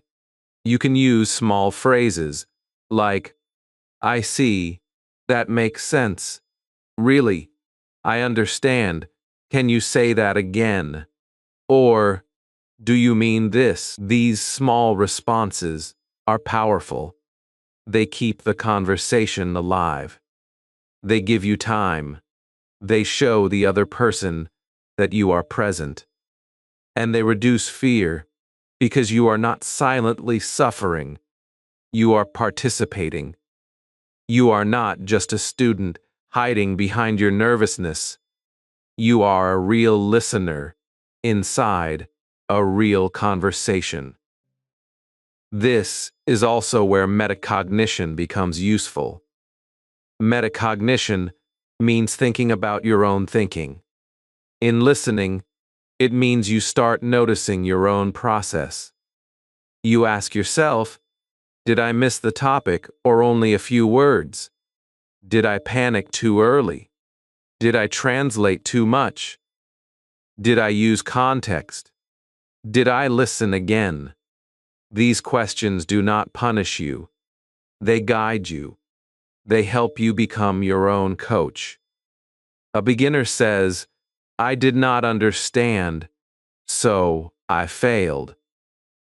You can use small phrases like, "I see, that makes sense. Really, I understand. Can you say that again?" Or, "Do you mean this?" These small responses are powerful. They keep the conversation alive. They give you time. They show the other person that you are present. And they reduce fear because you are not silently suffering. You are participating. You are not just a student hiding behind your nervousness. You are a real listener inside a real conversation. This is also where metacognition becomes useful. Metacognition means thinking about your own thinking. In listening, it means you start noticing your own process. You ask yourself, did I miss the topic or only a few words? Did I panic too early? Did I translate too much? Did I use context? Did I listen again? These questions do not punish you. They guide you. They help you become your own coach. A beginner says, I did not understand, so I failed.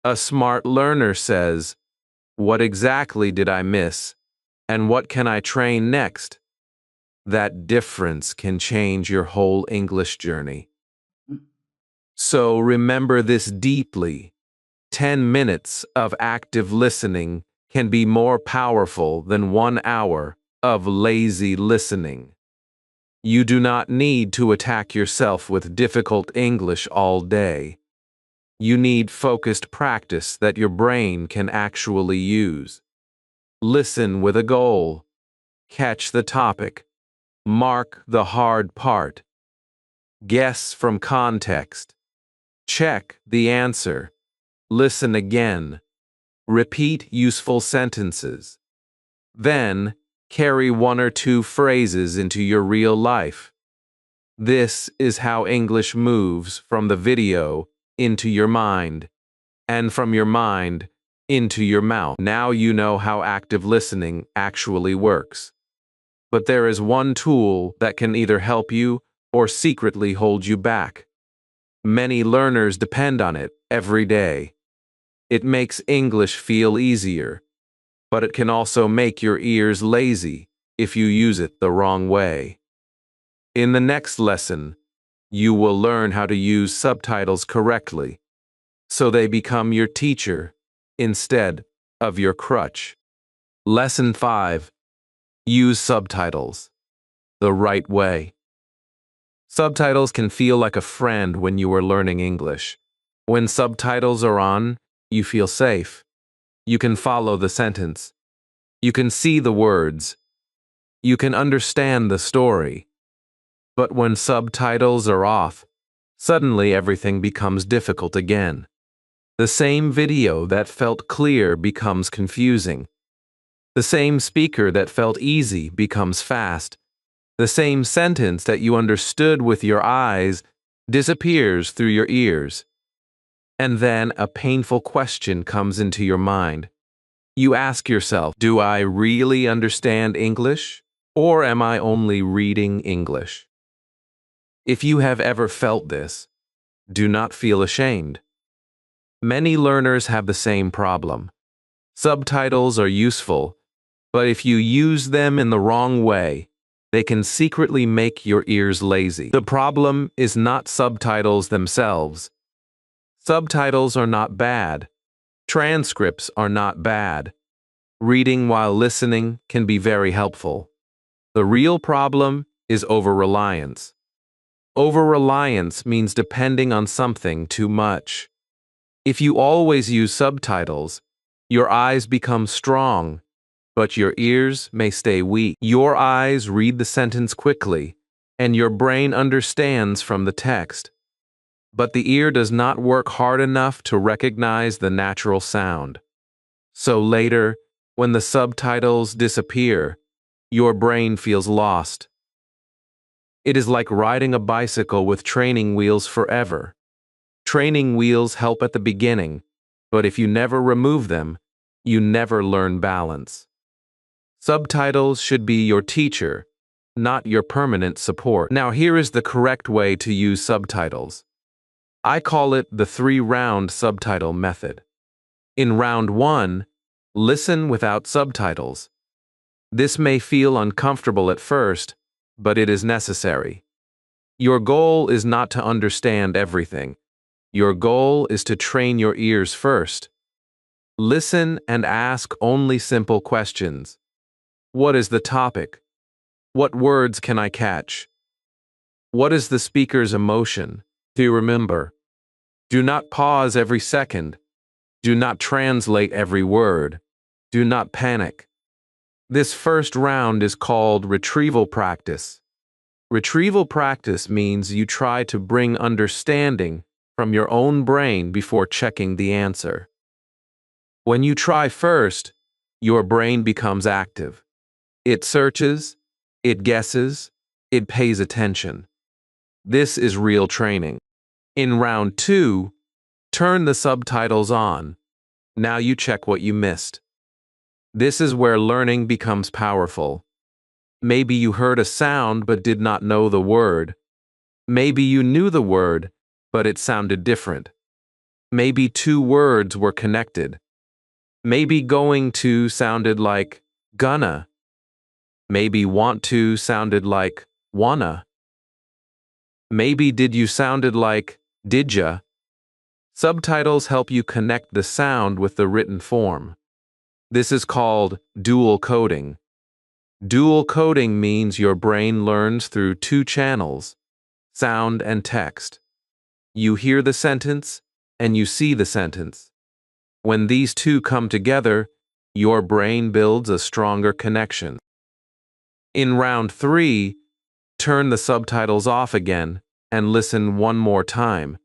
A smart learner says, what exactly did I miss, and what can I train next? That difference can change your whole English journey. So remember this deeply. 10 minutes of active listening can be more powerful than 1 hour of lazy listening. You do not need to attack yourself with difficult English all day. You need focused practice that your brain can actually use. Listen with a goal. Catch the topic. Mark the hard part. Guess from context. Check the answer. Listen again. Repeat useful sentences. Then, carry 1 or 2 phrases into your real life. This is how English moves from the video into your mind, and from your mind into your mouth. Now you know how active listening actually works. But there is one tool that can either help you or secretly hold you back. Many learners depend on it every day. It makes English feel easier, but it can also make your ears lazy if you use it the wrong way. In the next lesson, you will learn how to use subtitles correctly, so they become your teacher instead of your crutch. Lesson 5. Use subtitles the right way. Subtitles can feel like a friend when you are learning English. When subtitles are on, you feel safe. You can follow the sentence. You can see the words. You can understand the story. But when subtitles are off, suddenly everything becomes difficult again. The same video that felt clear becomes confusing. The same speaker that felt easy becomes fast. The same sentence that you understood with your eyes disappears through your ears. And then a painful question comes into your mind. You ask yourself, do I really understand English, or am I only reading English? If you have ever felt this, do not feel ashamed. Many learners have the same problem. Subtitles are useful, but if you use them in the wrong way, they can secretly make your ears lazy. The problem is not subtitles themselves. Subtitles are not bad. Transcripts are not bad. Reading while listening can be very helpful. The real problem is over-reliance. Over-reliance means depending on something too much. If you always use subtitles, your eyes become strong, but your ears may stay weak. Your eyes read the sentence quickly, and your brain understands from the text. But the ear does not work hard enough to recognize the natural sound. So later, when the subtitles disappear, your brain feels lost. It is like riding a bicycle with training wheels forever. Training wheels help at the beginning, but if you never remove them, you never learn balance. Subtitles should be your teacher, not your permanent support. Now here is the correct way to use subtitles. I call it the 3-round subtitle method. In round 1, listen without subtitles. This may feel uncomfortable at first, but it is necessary. Your goal is not to understand everything. Your goal is to train your ears first. Listen and ask only simple questions. What is the topic? What words can I catch? What is the speaker's emotion? Do you remember? Do not pause every second. Do not translate every word. Do not panic. This first round is called retrieval practice. Retrieval practice means you try to bring understanding from your own brain before checking the answer. When you try first, your brain becomes active. It searches, it guesses, it pays attention. This is real training. In round 2, turn the subtitles on. Now you check what you missed. This is where learning becomes powerful. Maybe you heard a sound but did not know the word. Maybe you knew the word, but it sounded different. Maybe 2 words were connected. Maybe going to sounded like gonna. Maybe want to sounded like wanna. Maybe did you sounded like didya. Subtitles help you connect the sound with the written form. This is called dual coding. Dual coding means your brain learns through 2 channels, sound and text. You hear the sentence and you see the sentence. When these 2 come together, your brain builds a stronger connection. In round 3, turn the subtitles off again and listen one more time.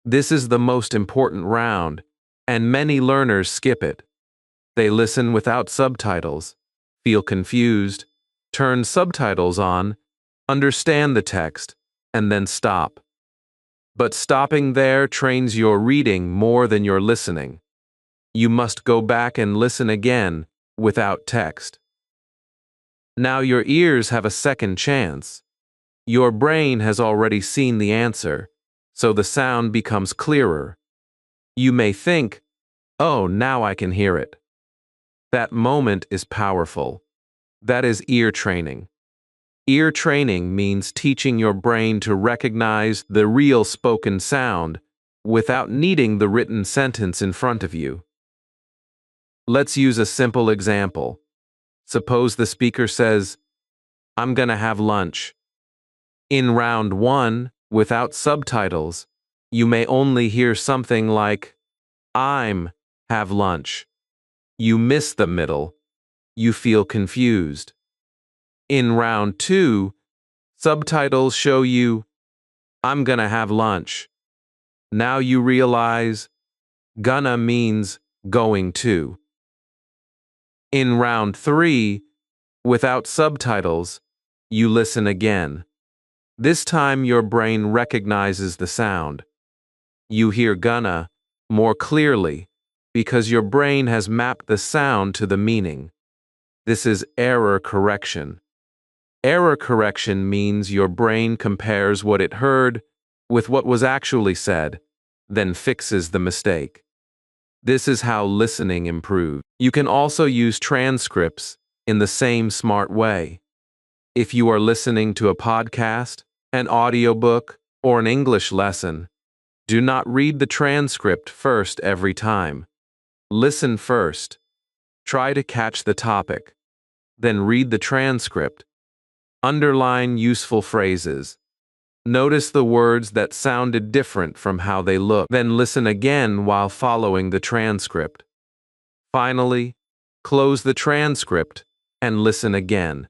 This is the most important round, and many learners skip it. They listen without subtitles, feel confused, turn subtitles on, understand the text, and then stop. But stopping there trains your reading more than your listening. You must go back and listen again without text. Now your ears have a second chance. Your brain has already seen the answer, so the sound becomes clearer. You may think, "Oh, now I can hear it." That moment is powerful. That is ear training. Ear training means teaching your brain to recognize the real spoken sound without needing the written sentence in front of you. Let's use a simple example. Suppose the speaker says, "I'm gonna have lunch." In round 1, without subtitles, you may only hear something like, "I'm have lunch." You miss the middle. You feel confused. In round 2, subtitles show you, "I'm gonna have lunch." Now you realize, gonna means going to. In round 3, without subtitles, you listen again. This time your brain recognizes the sound. You hear gonna more clearly because your brain has mapped the sound to the meaning. This is error correction. Error correction means your brain compares what it heard with what was actually said, then fixes the mistake. This is how listening improves. You can also use transcripts in the same smart way. If you are listening to a podcast, an audiobook, or an English lesson, do not read the transcript first every time. Listen first. Try to catch the topic. Then read the transcript. Underline useful phrases. Notice the words that sounded different from how they look. Then listen again while following the transcript. Finally, close the transcript and listen again.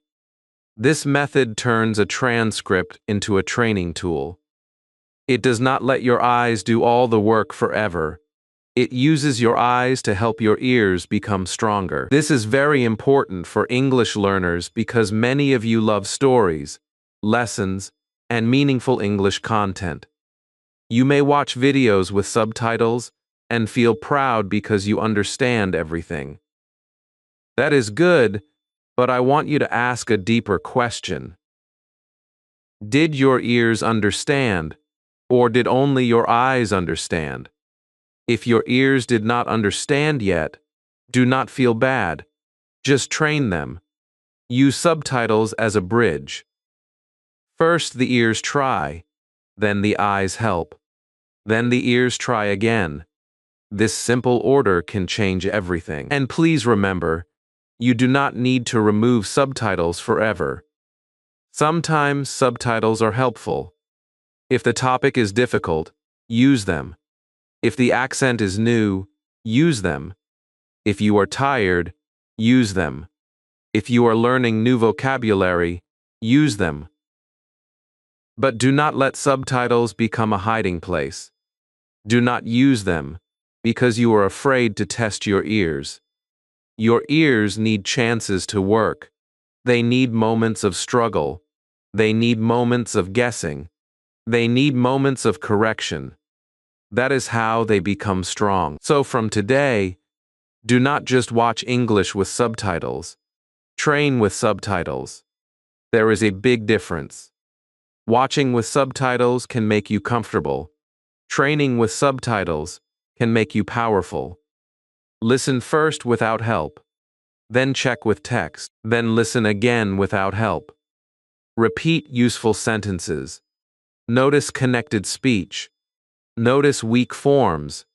This method turns a transcript into a training tool. It does not let your eyes do all the work forever. It uses your eyes to help your ears become stronger. This is very important for English learners because many of you love stories, lessons, and meaningful English content. You may watch videos with subtitles and feel proud because you understand everything. That is good, but I want you to ask a deeper question. Did your ears understand, or did only your eyes understand? If your ears did not understand yet, do not feel bad. Just train them. Use subtitles as a bridge. First the ears try, then the eyes help. Then the ears try again. This simple order can change everything. And please remember, you do not need to remove subtitles forever. Sometimes subtitles are helpful. If the topic is difficult, use them. If the accent is new, use them. If you are tired, use them. If you are learning new vocabulary, use them. But do not let subtitles become a hiding place. Do not use them because you are afraid to test your ears. Your ears need chances to work. They need moments of struggle. They need moments of guessing. They need moments of correction. That is how they become strong. So from today, do not just watch English with subtitles. Train with subtitles. There is a big difference. Watching with subtitles can make you comfortable. Training with subtitles can make you powerful. Listen first without help. Then check with text. Then listen again without help. Repeat useful sentences. Notice connected speech. Notice weak forms.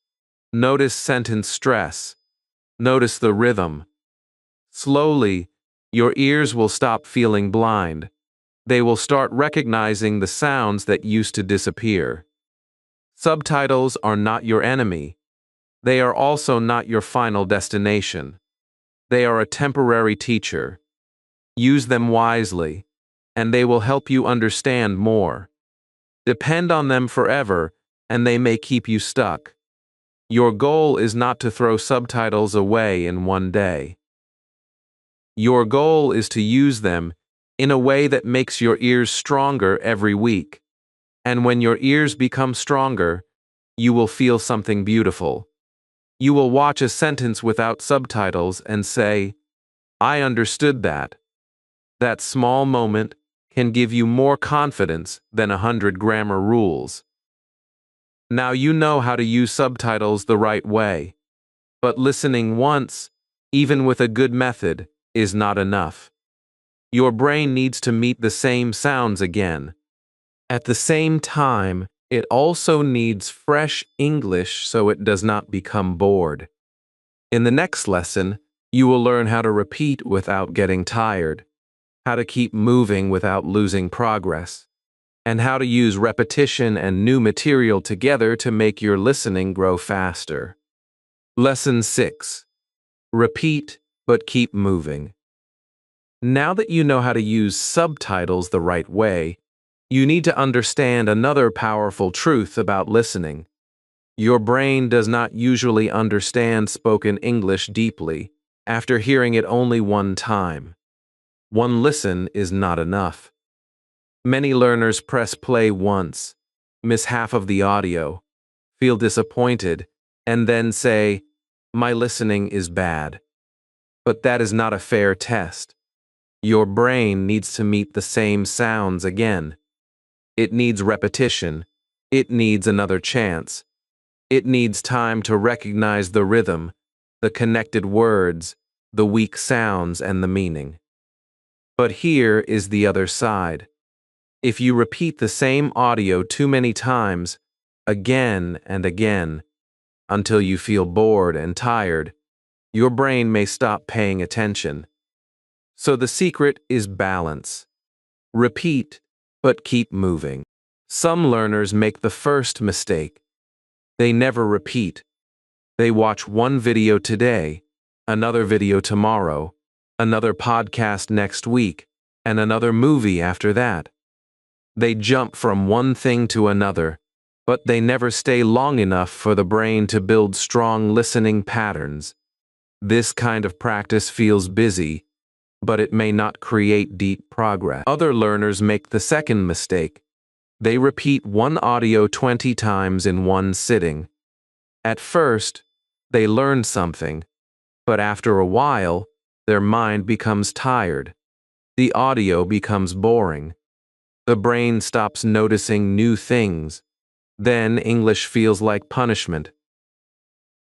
Notice sentence stress. Notice the rhythm. Slowly, your ears will stop feeling blind. They will start recognizing the sounds that used to disappear. Subtitles are not your enemy. They are also not your final destination. They are a temporary teacher. Use them wisely, and they will help you understand more. Depend on them forever, and they may keep you stuck. Your goal is not to throw subtitles away in one day. Your goal is to use them in a way that makes your ears stronger every week. And when your ears become stronger, you will feel something beautiful. You will watch a sentence without subtitles and say, "I understood that." That small moment can give you more confidence than 100 grammar rules. Now you know how to use subtitles the right way. But listening once, even with a good method, is not enough. Your brain needs to meet the same sounds again. At the same time, it also needs fresh English so it does not become bored. In the next lesson, you will learn how to repeat without getting tired, how to keep moving without losing progress, and how to use repetition and new material together to make your listening grow faster. Lesson 6. Repeat, but keep moving. Now that you know how to use subtitles the right way, you need to understand another powerful truth about listening. Your brain does not usually understand spoken English deeply after hearing it only one time. One listen is not enough. Many learners press play once, miss half of the audio, feel disappointed, and then say, "My listening is bad." But that is not a fair test. Your brain needs to meet the same sounds again. It needs repetition. It needs another chance. It needs time to recognize the rhythm, the connected words, the weak sounds, and the meaning. But here is the other side. If you repeat the same audio too many times, again and again, until you feel bored and tired, your brain may stop paying attention. So the secret is balance. Repeat, but keep moving. Some learners make the first mistake. They never repeat. They watch one video today, another video tomorrow, another podcast next week, and another movie after that. They jump from one thing to another, but they never stay long enough for the brain to build strong listening patterns. This kind of practice feels busy, but it may not create deep progress. Other learners make the second mistake. They repeat one audio 20 times in one sitting. At first, they learn something, but after a while, their mind becomes tired. The audio becomes boring. The brain stops noticing new things. Then English feels like punishment.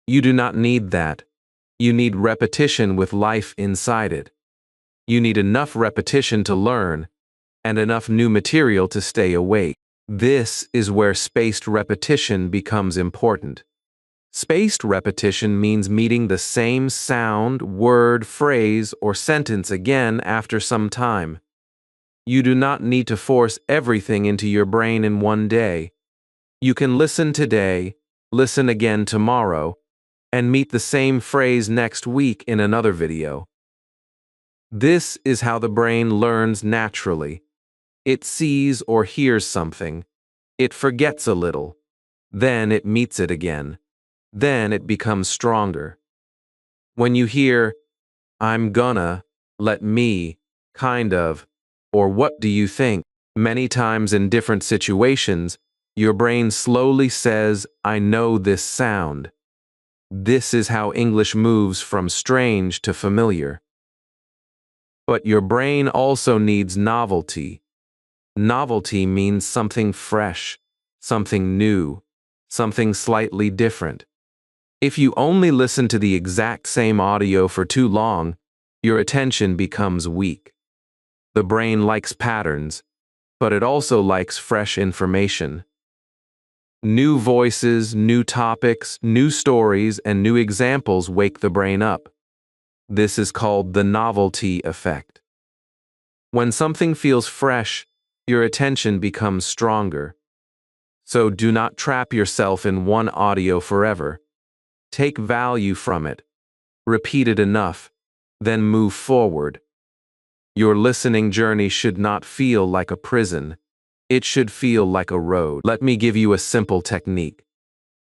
You do not need that. You need repetition with life inside it. You need enough repetition to learn, and enough new material to stay awake. This is where spaced repetition becomes important. Spaced repetition means meeting the same sound, word, phrase, or sentence again after some time. You do not need to force everything into your brain in one day. You can listen today, listen again tomorrow, and meet the same phrase next week in another video. This is how the brain learns naturally. It sees or hears something. It forgets a little. Then it meets it again. Then it becomes stronger. When you hear, "I'm gonna," "let me," "kind of," or "what do you think," many times in different situations, your brain slowly says, "I know this sound." This is how English moves from strange to familiar. But your brain also needs novelty. Novelty means something fresh, something new, something slightly different. If you only listen to the exact same audio for too long, your attention becomes weak. The brain likes patterns, but it also likes fresh information. New voices, new topics, new stories, and new examples wake the brain up. This is called the novelty effect. When something feels fresh, your attention becomes stronger. So do not trap yourself in one audio forever. Take value from it. Repeat it enough, then move forward. Your listening journey should not feel like a prison. It should feel like a road. Let me give you a simple technique.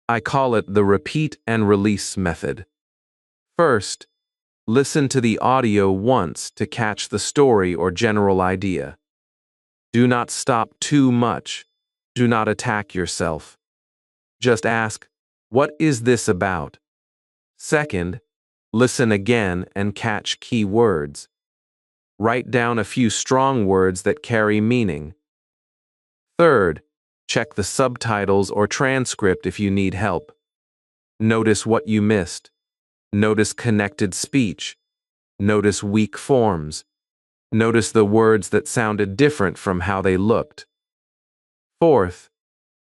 I call it the repeat and release method. First, listen to the audio once to catch the story or general idea. Do not stop too much. Do not attack yourself. Just ask, "What is this about?" Second, listen again and catch key words. Write down a few strong words that carry meaning. Third, check the subtitles or transcript if you need help. Notice what you missed. Notice connected speech. Notice weak forms. Notice the words that sounded different from how they looked. Fourth,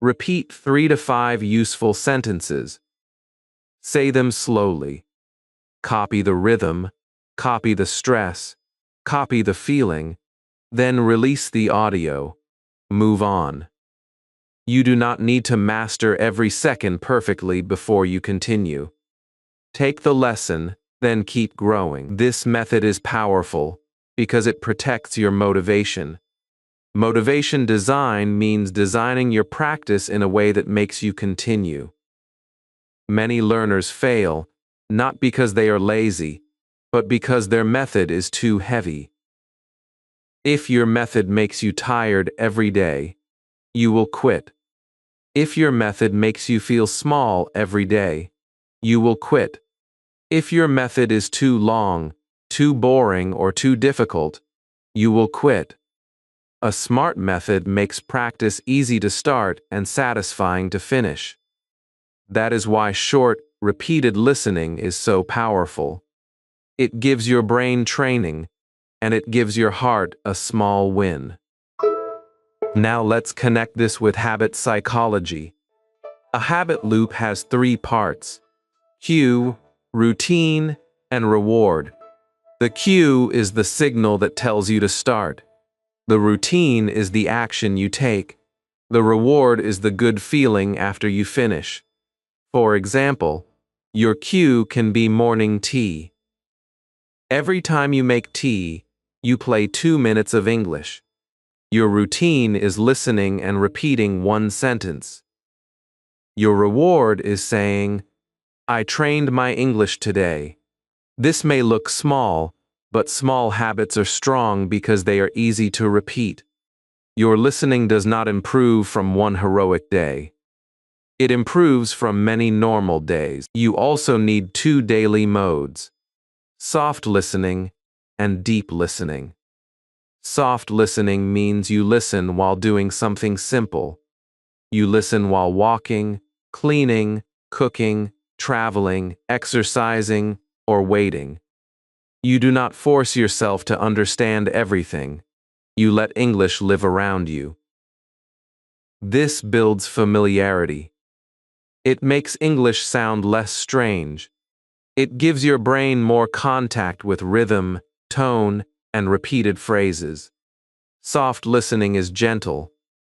repeat 3 to 5 useful sentences. Say them slowly. Copy the rhythm, copy the stress, copy the feeling, then release the audio. Move on. You do not need to master every second perfectly before you continue. Take the lesson, then keep growing. This method is powerful because it protects your motivation. Motivation design means designing your practice in a way that makes you continue. Many learners fail, not because they are lazy, but because their method is too heavy. If your method makes you tired every day, you will quit. If your method makes you feel small every day, you will quit. If your method is too long, too boring, or too difficult, you will quit. A smart method makes practice easy to start and satisfying to finish. That is why short, repeated listening is so powerful. It gives your brain training, and it gives your heart a small win. Now let's connect this with habit psychology. A habit loop has 3 parts: cue, routine, and reward. The cue is the signal that tells you to start. The routine is the action you take. The reward is the good feeling after you finish. For example, your cue can be morning tea. Every time you make tea, you play 2 minutes of English. Your routine is listening and repeating 1 sentence. Your reward is saying, "I trained my English today." This may look small, but small habits are strong because they are easy to repeat. Your listening does not improve from 1 heroic day. It improves from many normal days. You also need 2 daily modes: soft listening and deep listening. Soft listening means you listen while doing something simple. You listen while walking, cleaning, cooking, traveling, exercising, or waiting. You do not force yourself to understand everything. You let English live around you. This builds familiarity. It makes English sound less strange. It gives your brain more contact with rhythm, tone, and repeated phrases. Soft listening is gentle,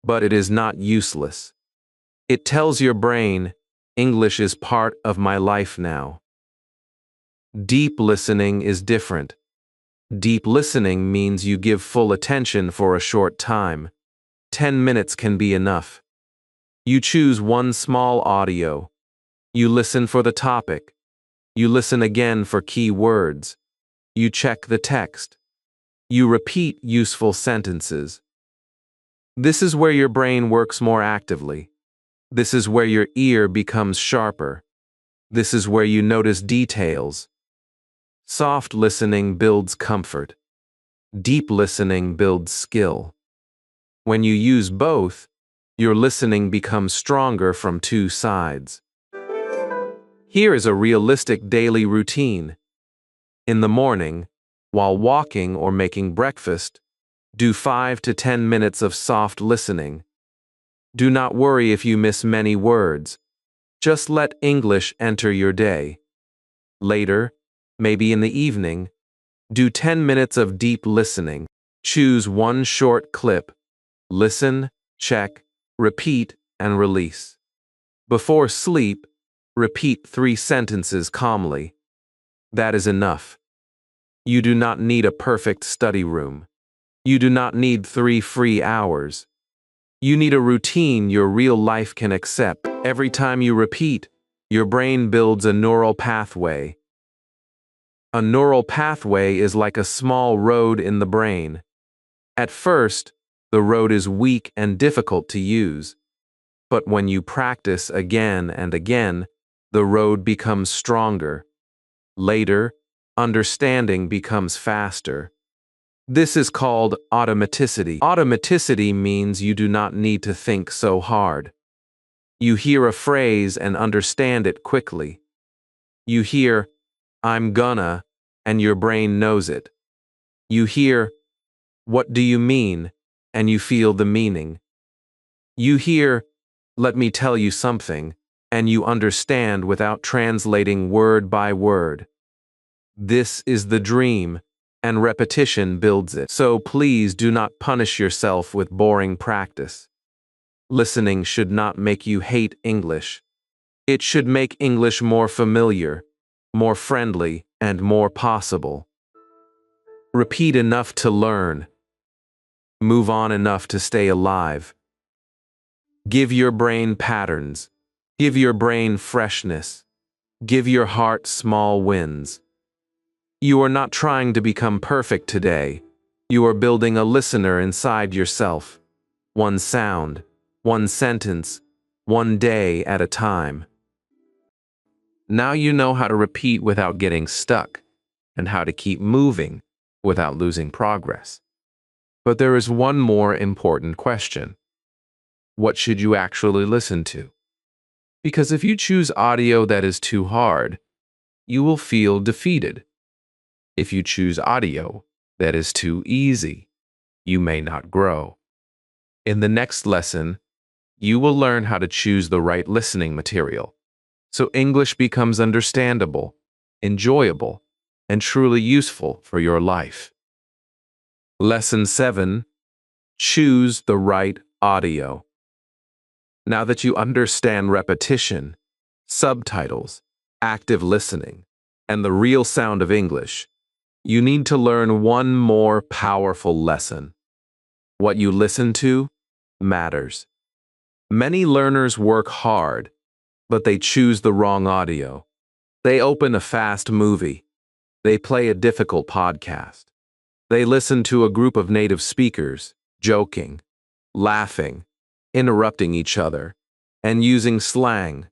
but it is not useless. It tells your brain, English is part of my life now. Deep listening is different. Deep listening means you give full attention for a short time. 10 minutes can be enough. You choose one small audio. You listen for the topic. You listen again for key words. You check the text. You repeat useful sentences. This is where your brain works more actively. This is where your ear becomes sharper. This is where you notice details. Soft listening builds comfort. Deep listening builds skill. When you use both, your listening becomes stronger from two sides. Here is a realistic daily routine. In the morning, while walking or making breakfast, do 5 to 10 minutes of soft listening. Do not worry if you miss many words. Just let English enter your day. Later, maybe in the evening, do 10 minutes of deep listening. Choose one short clip. Listen, check, repeat, and release. Before sleep, repeat 3 sentences calmly. That is enough. You do not need a perfect study room. You do not need 3 free hours. You need a routine your real life can accept. Every time you repeat, your brain builds a neural pathway. A neural pathway is like a small road in the brain. At first, the road is weak and difficult to use. But when you practice again and again, the road becomes stronger. Later, understanding becomes faster. This is called automaticity. Automaticity means you do not need to think so hard. You hear a phrase and understand it quickly. You hear, "I'm gonna," and your brain knows it. You hear, "What do you mean?" and you feel the meaning. You hear, "Let me tell you something," and you understand without translating word by word. This is the dream, and repetition builds it. So please do not punish yourself with boring practice. Listening should not make you hate English. It should make English more familiar, more friendly, and more possible. Repeat enough to learn. Move on enough to stay alive. Give your brain patterns. Give your brain freshness. Give your heart small wins. You are not trying to become perfect today. You are building a listener inside yourself. One sound, one sentence, one day at a time. Now you know how to repeat without getting stuck, and how to keep moving without losing progress. But there is one more important question. What should you actually listen to? Because if you choose audio that is too hard, you will feel defeated. If you choose audio that is too easy, you may not grow. In the next lesson, you will learn how to choose the right listening material, so English becomes understandable, enjoyable, and truly useful for your life. Lesson 7. Choose the right audio. Now that you understand repetition, subtitles, active listening, and the real sound of English, you need to learn one more powerful lesson. What you listen to matters. Many learners work hard, but they choose the wrong audio. They open a fast movie. They play a difficult podcast. They listen to a group of native speakers, joking, laughing, interrupting each other, and using slang.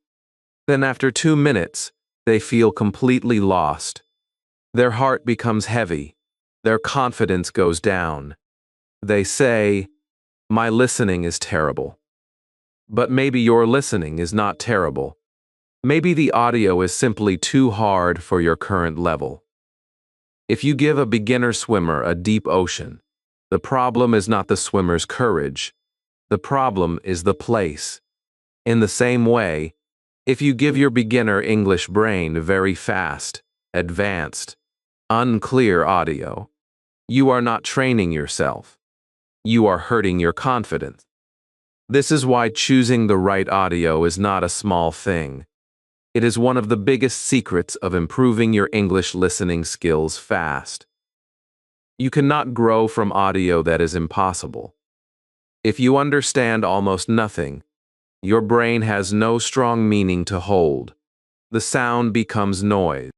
Then after 2 minutes, they feel completely lost. Their heart becomes heavy. Their confidence goes down. They say, "My listening is terrible." But maybe your listening is not terrible. Maybe the audio is simply too hard for your current level. If you give a beginner swimmer a deep ocean, the problem is not the swimmer's courage. The problem is the place. In the same way, if you give your beginner English brain very fast, advanced, unclear audio, you are not training yourself. You are hurting your confidence. This is why choosing the right audio is not a small thing. It is one of the biggest secrets of improving your English listening skills fast. You cannot grow from audio that is impossible. If you understand almost nothing, your brain has no strong meaning to hold. The sound becomes noise.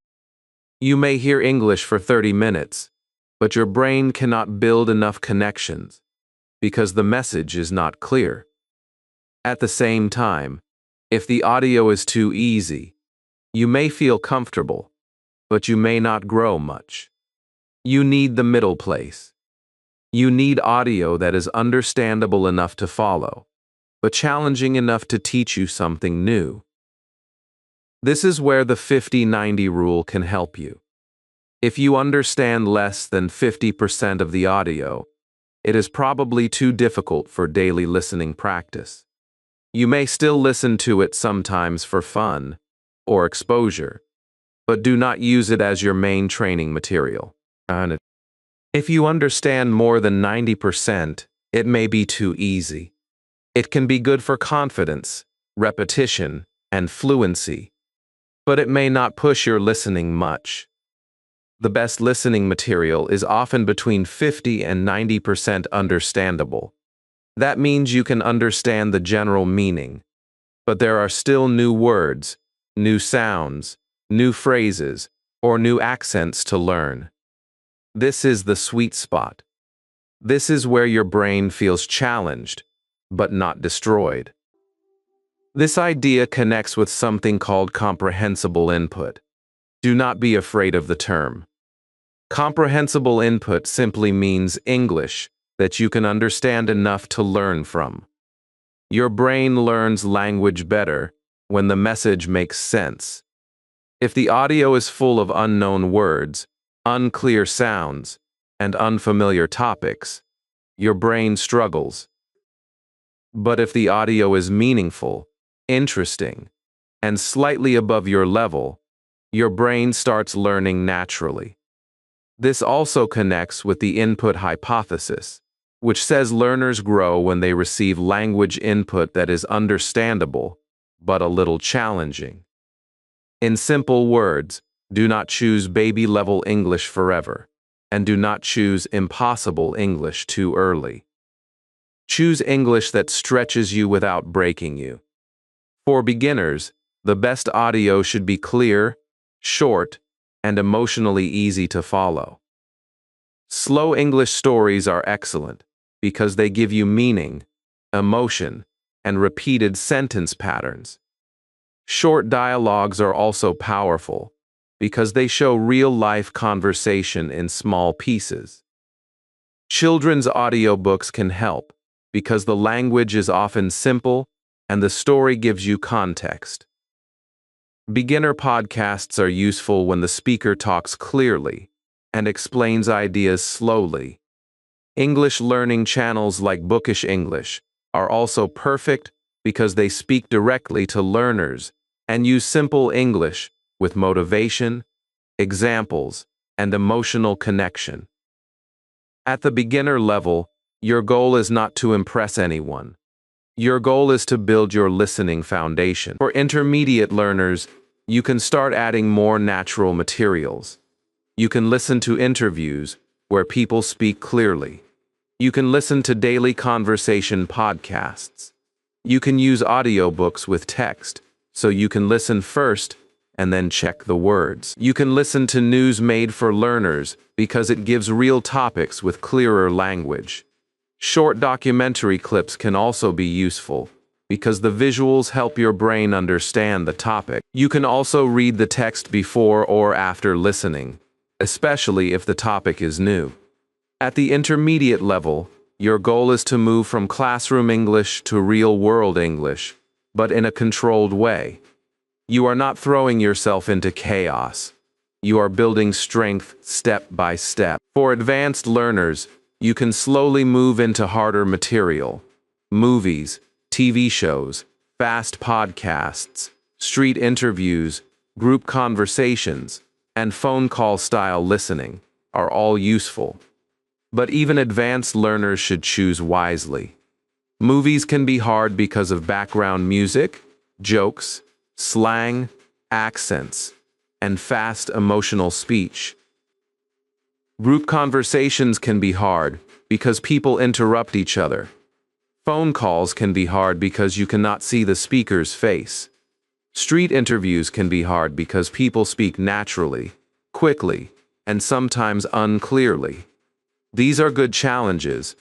You may hear English for 30 minutes, but your brain cannot build enough connections because the message is not clear. At the same time, if the audio is too easy, you may feel comfortable, but you may not grow much. You need the middle place. You need audio that is understandable enough to follow, but challenging enough to teach you something new. This is where the 50-90 rule can help you. If you understand less than 50% of the audio, it is probably too difficult for daily listening practice. You may still listen to it sometimes for fun or exposure, but do not use it as your main training material. If you understand more than 90%, it may be too easy. It can be good for confidence, repetition, and fluency, but it may not push your listening much. The best listening material is often between 50 and 90% understandable. That means you can understand the general meaning, but there are still new words, new sounds, new phrases, or new accents to learn. This is the sweet spot. This is where your brain feels challenged, but not destroyed. This idea connects with something called comprehensible input. Do not be afraid of the term. Comprehensible input simply means English that you can understand enough to learn from. Your brain learns language better when the message makes sense. If the audio is full of unknown words, unclear sounds, and unfamiliar topics, your brain struggles. But if the audio is meaningful, interesting, and slightly above your level, your brain starts learning naturally. This also connects with the input hypothesis, which says learners grow when they receive language input that is understandable, but a little challenging. In simple words, do not choose baby-level English forever, and do not choose impossible English too early. Choose English that stretches you without breaking you. For beginners, the best audio should be clear, short, and emotionally easy to follow. Slow English stories are excellent because they give you meaning, emotion, and repeated sentence patterns. Short dialogues are also powerful because they show real-life conversation in small pieces. Children's audiobooks can help because the language is often simple and the story gives you context. Beginner podcasts are useful when the speaker talks clearly and explains ideas slowly. English learning channels like Bookish English are also perfect because they speak directly to learners and use simple English with motivation, examples, and emotional connection. At the beginner level, your goal is not to impress anyone. Your goal is to build your listening foundation. For intermediate learners, you can start adding more natural materials. You can listen to interviews where people speak clearly. You can listen to daily conversation podcasts. You can use audiobooks with text, so you can listen first and then check the words. You can listen to news made for learners because it gives real topics with clearer language. Short documentary clips can also be useful because the visuals help your brain understand the topic. You can also read the text before or after listening, especially if the topic is new. At the intermediate level, your goal is to move from classroom English to real-world English, but in a controlled way. You are not throwing yourself into chaos. You are building strength step by step. For advanced learners, you can slowly move into harder material. Movies, TV shows, fast podcasts, street interviews, group conversations, and phone call style listening are all useful. But even advanced learners should choose wisely. Movies can be hard because of background music, jokes, slang, accents, and fast emotional speech. Group conversations can be hard because people interrupt each other. Phone calls can be hard because you cannot see the speaker's face. Street interviews can be hard because people speak naturally, quickly, and sometimes unclearly. These are good challenges,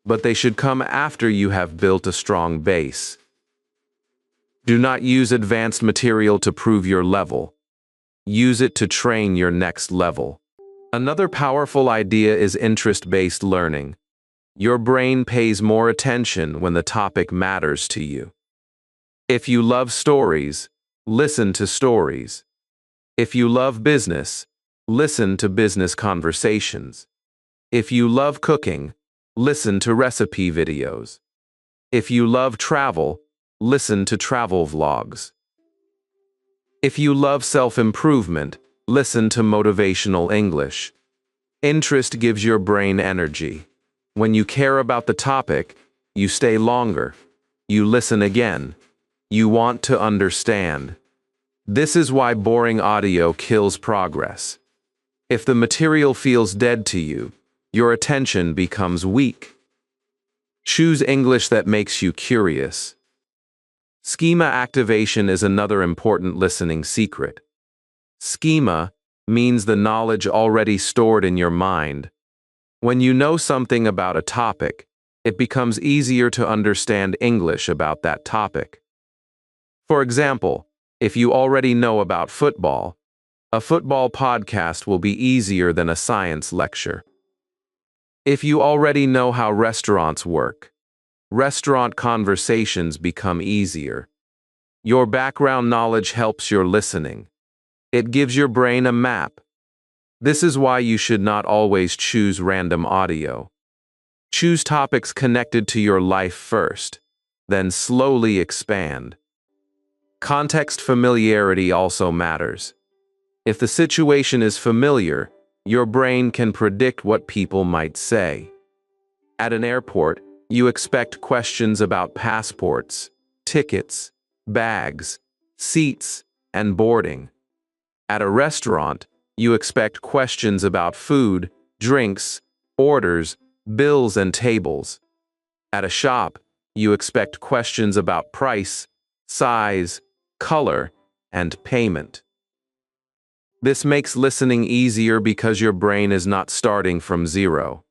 but they should come after you have built a strong base. Do not use advanced material to prove your level. Use it to train your next level. Another powerful idea is interest-based learning. Your brain pays more attention when the topic matters to you. If you love stories, listen to stories. If you love business, listen to business conversations. If you love cooking, listen to recipe videos. If you love travel, listen to travel vlogs. If you love self-improvement, listen to motivational English. Interest gives your brain energy. When you care about the topic, you stay longer. You listen again. You want to understand. This is why boring audio kills progress. If the material feels dead to you, your attention becomes weak. Choose English that makes you curious. Schema activation is another important listening secret. Schema means the knowledge already stored in your mind. When you know something about a topic, it becomes easier to understand English about that topic. For example, if you already know about football, a football podcast will be easier than a science lecture. If you already know how restaurants work, restaurant conversations become easier. Your background knowledge helps your listening. It gives your brain a map. This is why you should not always choose random audio. Choose topics connected to your life first, then slowly expand. Context familiarity also matters. If the situation is familiar, your brain can predict what people might say. At an airport, you expect questions about passports, tickets, bags, seats, and boarding. At a restaurant, you expect questions about food, drinks, orders, bills, and tables. At a shop, you expect questions about price, size, color, and payment. This makes listening easier because your brain is not starting from zero.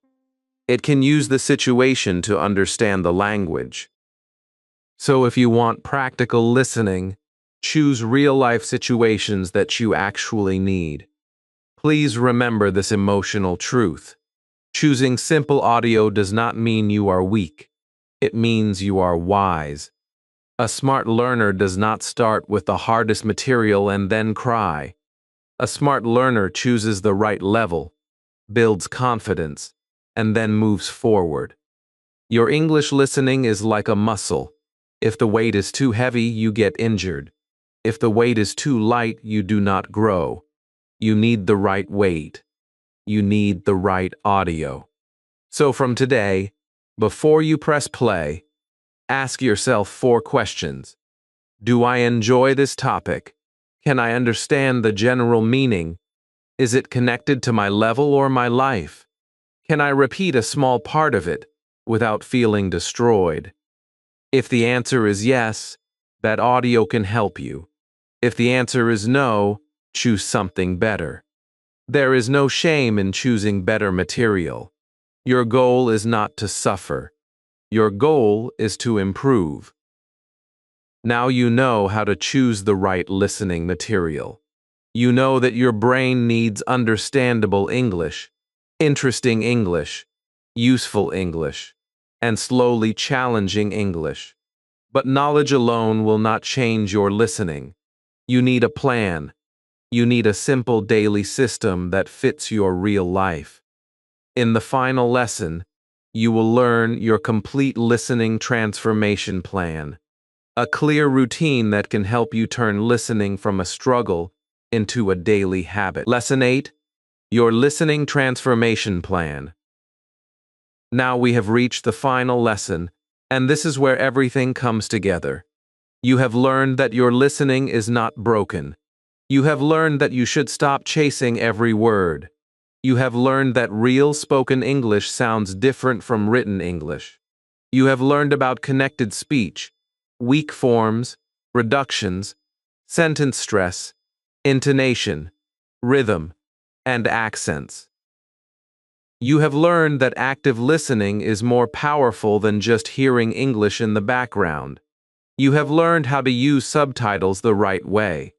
It can use the situation to understand the language. So if you want practical listening, choose real-life situations that you actually need. Please remember this emotional truth. Choosing simple audio does not mean you are weak. It means you are wise. A smart learner does not start with the hardest material and then cry. A smart learner chooses the right level, builds confidence, and then moves forward. Your English listening is like a muscle. If the weight is too heavy, you get injured. If the weight is too light, you do not grow. You need the right weight. You need the right audio. So from today, before you press play, ask yourself 4 questions. Do I enjoy this topic? Can I understand the general meaning? Is it connected to my level or my life? Can I repeat a small part of it without feeling destroyed? If the answer is yes, that audio can help you. If the answer is no, choose something better. There is no shame in choosing better material. Your goal is not to suffer. Your goal is to improve. Now you know how to choose the right listening material. You know that your brain needs understandable English, interesting English, useful English, and slowly challenging English. But knowledge alone will not change your listening. You need a plan. You need a simple daily system that fits your real life. In the final lesson, you will learn your complete listening transformation plan, a clear routine that can help you turn listening from a struggle into a daily habit. Lesson 8, your listening transformation plan. Now we have reached the final lesson, and this is where everything comes together. You have learned that your listening is not broken. You have learned that you should stop chasing every word. You have learned that real spoken English sounds different from written English. You have learned about connected speech, weak forms, reductions, sentence stress, intonation, rhythm, and accents. You have learned that active listening is more powerful than just hearing English in the background. You have learned how to use subtitles the right way.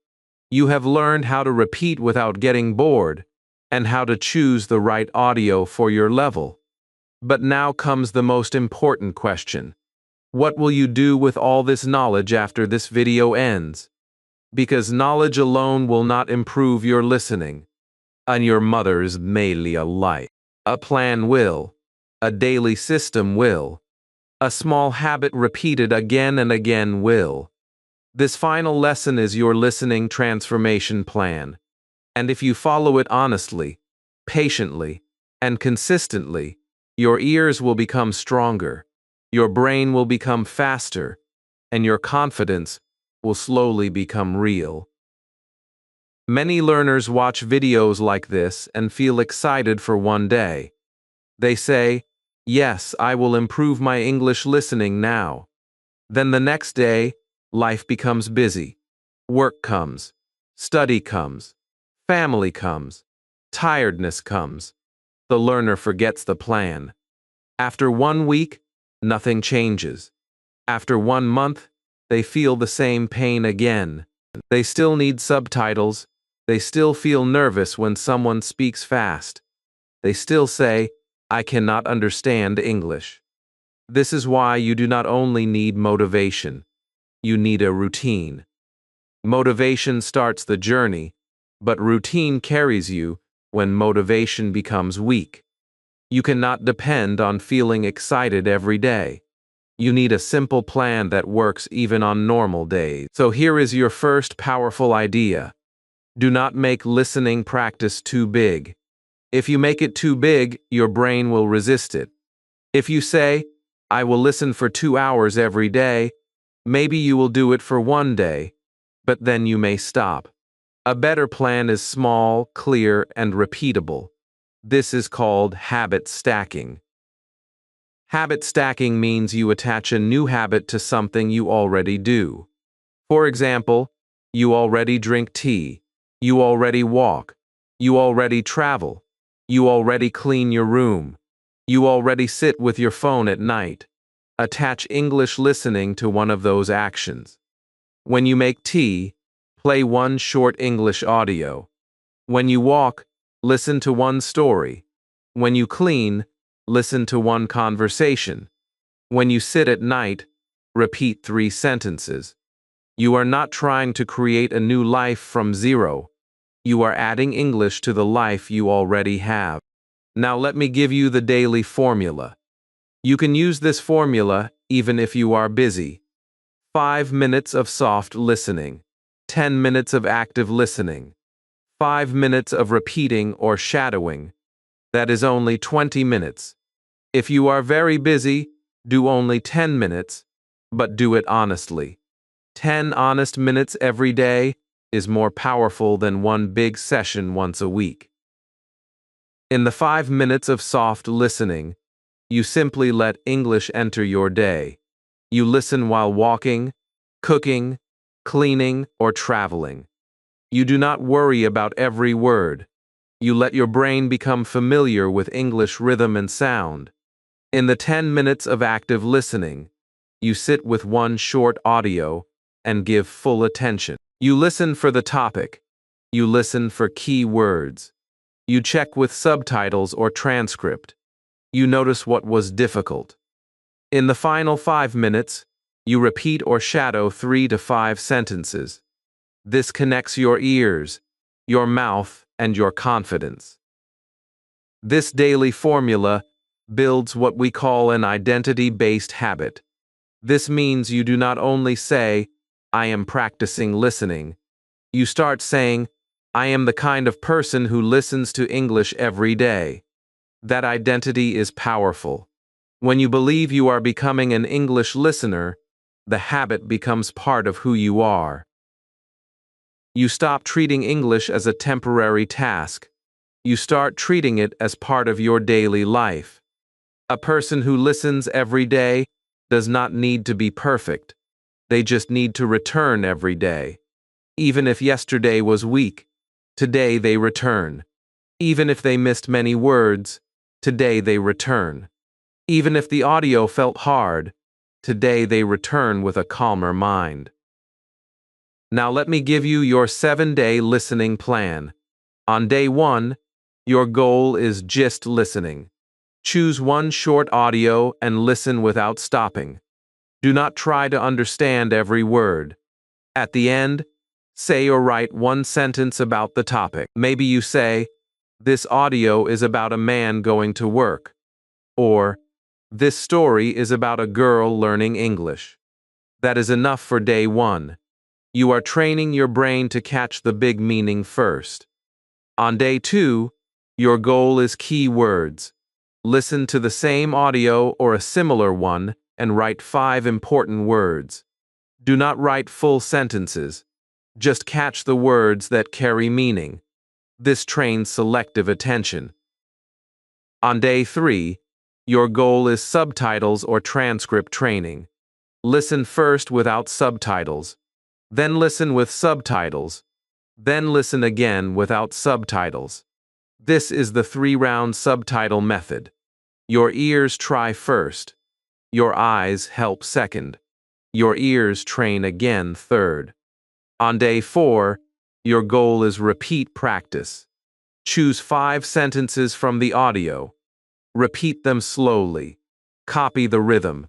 You have learned how to repeat without getting bored, and how to choose the right audio for your level. But now comes the most important question. What will you do with all this knowledge after this video ends? Because knowledge alone will not improve your listening, and your mother's mainly a lie. A plan will. A daily system will. A small habit repeated again and again will. This final lesson is your listening transformation plan. And if you follow it honestly, patiently, and consistently, your ears will become stronger, your brain will become faster, and your confidence will slowly become real. Many learners watch videos like this and feel excited for one day. They say, "Yes, I will improve my English listening now." Then the next day, life becomes busy. Work comes, study comes, family comes, tiredness comes. The learner forgets the plan. After 1 week, nothing changes. After 1 month, they feel the same pain again. They still need subtitles. They still feel nervous when someone speaks fast. They still say, "I cannot understand English." This is why you do not only need motivation, you need a routine. Motivation starts the journey, but routine carries you when motivation becomes weak. You cannot depend on feeling excited every day. You need a simple plan that works even on normal days. So here is your first powerful idea. Do not make listening practice too big. If you make it too big, your brain will resist it. If you say, "I will listen for 2 hours every day," maybe you will do it for 1 day, but then you may stop. A better plan is small, clear, and repeatable. This is called habit stacking. Habit stacking means you attach a new habit to something you already do. For example, you already drink tea, you already walk, you already travel, you already clean your room, you already sit with your phone at night. Attach English listening to one of those actions. When you make tea, play one short English audio. When you walk, listen to one story. When you clean, listen to one conversation. When you sit at night, repeat 3 sentences. You are not trying to create a new life from zero. You are adding English to the life you already have. Now let me give you the daily formula. You can use this formula even if you are busy. 5 minutes of soft listening, 10 minutes of active listening, 5 minutes of repeating or shadowing. That is only 20 minutes. If you are very busy, do only 10 minutes, but do it honestly. 10 honest minutes every day is more powerful than one big session once a week. In the 5 minutes of soft listening, you simply let English enter your day. You listen while walking, cooking, cleaning, or traveling. You do not worry about every word. You let your brain become familiar with English rhythm and sound. In the 10 minutes of active listening, you sit with one short audio and give full attention. You listen for the topic. You listen for key words. You check with subtitles or transcript. You notice what was difficult. In the final 5 minutes, you repeat or shadow 3 to 5 sentences. This connects your ears, your mouth, and your confidence. This daily formula builds what we call an identity-based habit. This means you do not only say, "I am practicing listening." You start saying, "I am the kind of person who listens to English every day." That identity is powerful. When you believe you are becoming an English listener, the habit becomes part of who you are. You stop treating English as a temporary task. You start treating it as part of your daily life. A person who listens every day does not need to be perfect. They just need to return every day. Even if yesterday was weak, today they return. Even if they missed many words, today they return. Even if the audio felt hard, today they return with a calmer mind. Now let me give you your 7-day listening plan. On day 1, your goal is just listening. Choose one short audio and listen without stopping. Do not try to understand every word. At the end, say or write one sentence about the topic. Maybe you say, "This audio is about a man going to work," or "This story is about a girl learning English." That is enough for day 1. You are training your brain to catch the big meaning first. On day 2, your goal is key words. Listen to the same audio or a similar one and write 5 important words. Do not write full sentences. Just catch the words that carry meaning. This trains selective attention. On day 3, your goal is subtitles or transcript training. Listen first without subtitles. Then listen with subtitles. Then listen again without subtitles. This is the 3-round subtitle method. Your ears try first. Your eyes help second. Your ears train again third. On day 4, your goal is repeat practice. Choose 5 sentences from the audio. Repeat them slowly. Copy the rhythm.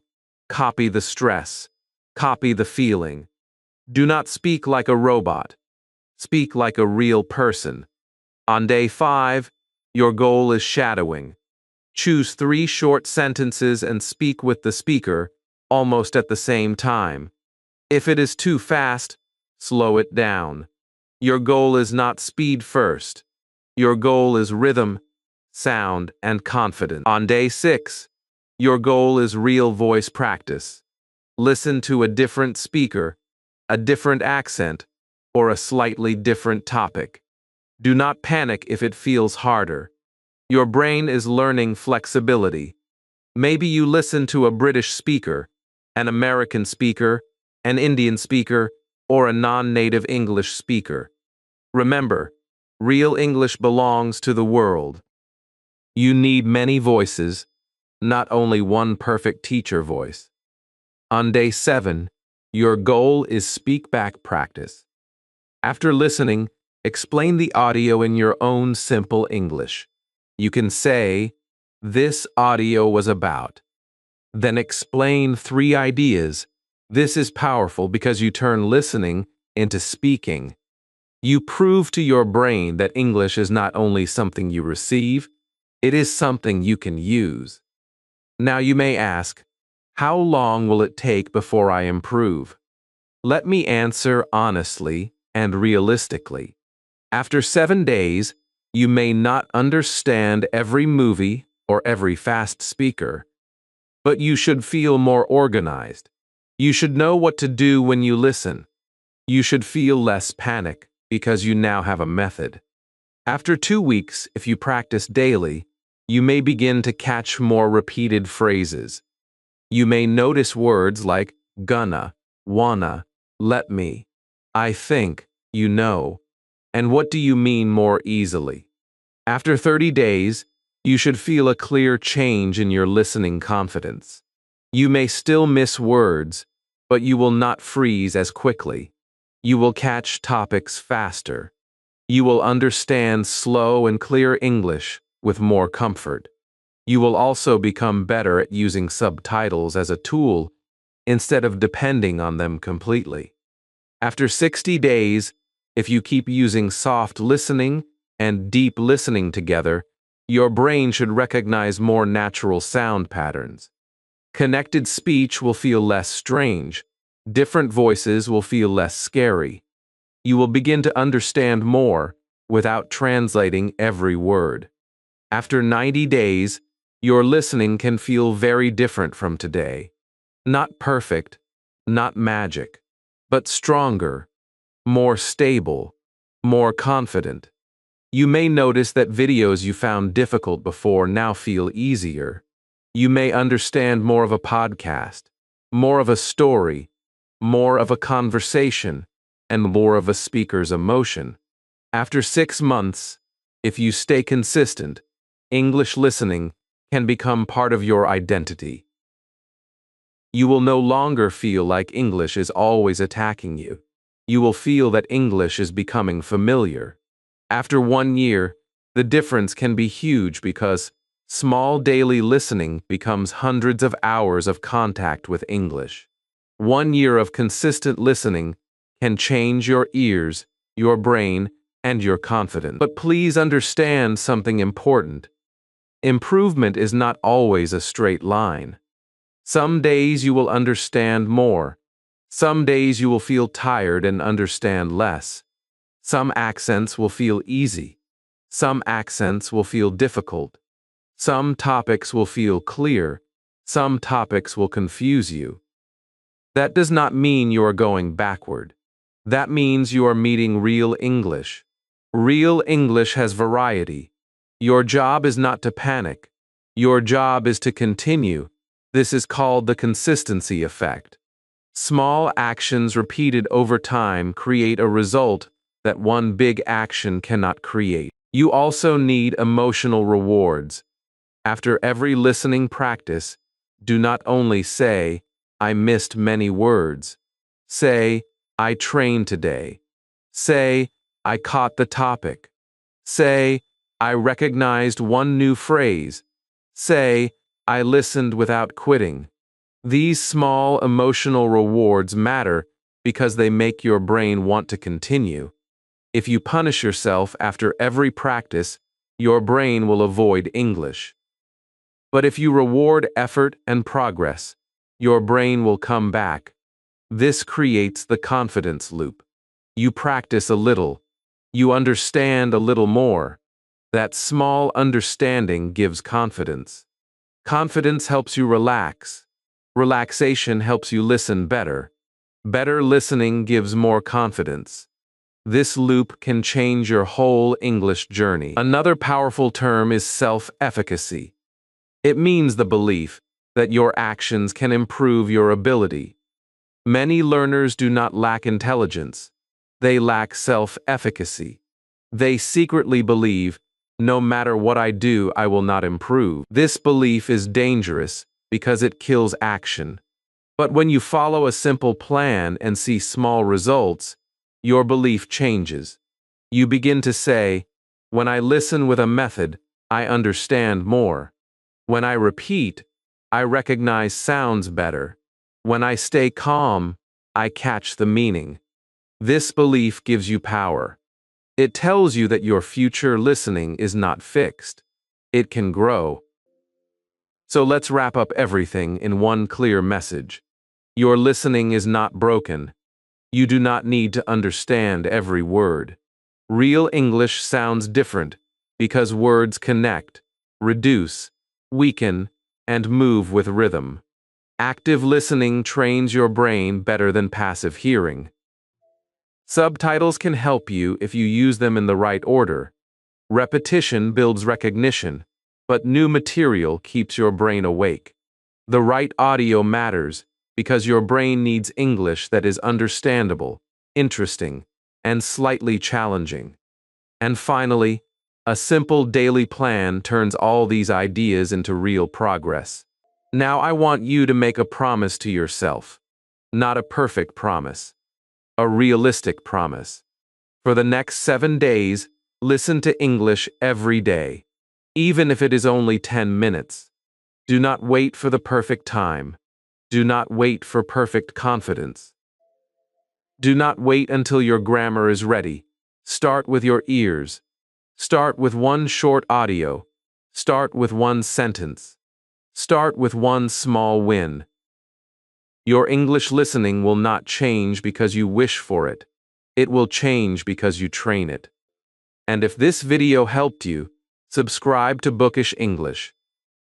Copy the stress. Copy the feeling. Do not speak like a robot. Speak like a real person. On day 5, your goal is shadowing. Choose 3 short sentences and speak with the speaker almost at the same time. If it is too fast, slow it down. Your goal is not speed first. Your goal is rhythm, sound, and confidence. On day 6, your goal is real voice practice. Listen to a different speaker, a different accent, or a slightly different topic. Do not panic if it feels harder. Your brain is learning flexibility. Maybe you listen to a British speaker, an American speaker, an Indian speaker, or a non-native English speaker. Remember, real English belongs to the world. You need many voices, not only one perfect teacher voice. On day 7, your goal is speak back practice. After listening, explain the audio in your own simple English. You can say, "This audio was about." Then explain 3 ideas. This is powerful because you turn listening into speaking. You prove to your brain that English is not only something you receive, it is something you can use. Now you may ask, how long will it take before I improve? Let me answer honestly and realistically. After 7 days, you may not understand every movie or every fast speaker, but you should feel more organized. You should know what to do when you listen. You should feel less panic because you now have a method. After 2 weeks, if you practice daily, you may begin to catch more repeated phrases. You may notice words like gonna, wanna, let me, I think, you know, and what do you mean more easily. After 30 days, you should feel a clear change in your listening confidence. You may still miss words, but you will not freeze as quickly. You will catch topics faster. You will understand slow and clear English with more comfort. You will also become better at using subtitles as a tool instead of depending on them completely. After 60 days, if you keep using soft listening and deep listening together, your brain should recognize more natural sound patterns. Connected speech will feel less strange. Different voices will feel less scary. You will begin to understand more without translating every word. After 90 days, your listening can feel very different from today. Not perfect, not magic, but stronger, more stable, more confident. You may notice that videos you found difficult before now feel easier. You may understand more of a podcast, more of a story, more of a conversation, and more of a speaker's emotion. After 6 months, if you stay consistent, English listening can become part of your identity. You will no longer feel like English is always attacking you. You will feel that English is becoming familiar. After 1 year, the difference can be huge because small daily listening becomes hundreds of hours of contact with English. 1 year of consistent listening can change your ears, your brain, and your confidence. But please understand something important. Improvement is not always a straight line. Some days you will understand more. Some days you will feel tired and understand less. Some accents will feel easy. Some accents will feel difficult. Some topics will feel clear. Some topics will confuse you. That does not mean you are going backward. That means you are meeting real English. Real English has variety. Your job is not to panic. Your job is to continue. This is called the consistency effect. Small actions repeated over time create a result that one big action cannot create. You also need emotional rewards. After every listening practice, do not only say, "I missed many words." Say, "I trained today." Say, "I caught the topic." Say, "I recognized one new phrase." Say, "I listened without quitting." These small emotional rewards matter because they make your brain want to continue. If you punish yourself after every practice, your brain will avoid English. But if you reward effort and progress, your brain will come back. This creates the confidence loop. You practice a little. You understand a little more. That small understanding gives confidence. Confidence helps you relax. Relaxation helps you listen better. Better listening gives more confidence. This loop can change your whole English journey. Another powerful term is self-efficacy. It means the belief that your actions can improve your ability. Many learners do not lack intelligence. They lack self-efficacy. They secretly believe, "No matter what I do, I will not improve." This belief is dangerous because it kills action. But when you follow a simple plan and see small results, your belief changes. You begin to say, "When I listen with a method, I understand more. When I repeat, I recognize sounds better. When I stay calm, I catch the meaning." This belief gives you power. It tells you that your future listening is not fixed. It can grow. So let's wrap up everything in one clear message. Your listening is not broken. You do not need to understand every word. Real English sounds different because words connect, reduce, weaken, and move with rhythm. Active listening trains your brain better than passive hearing. Subtitles can help you if you use them in the right order. Repetition builds recognition, but new material keeps your brain awake. The right audio matters because your brain needs English that is understandable, interesting, and slightly challenging. And finally, a simple daily plan turns all these ideas into real progress. Now I want you to make a promise to yourself. Not a perfect promise. A realistic promise. For the next 7 days, listen to English every day, even if it is only 10 minutes. Do not wait for the perfect time. Do not wait for perfect confidence. Do not wait until your grammar is ready. Start with your ears. Start with one short audio. Start with one sentence. Start with one small win. Your English listening will not change because you wish for it. It will change because you train it. And if this video helped you, subscribe to Bookish English,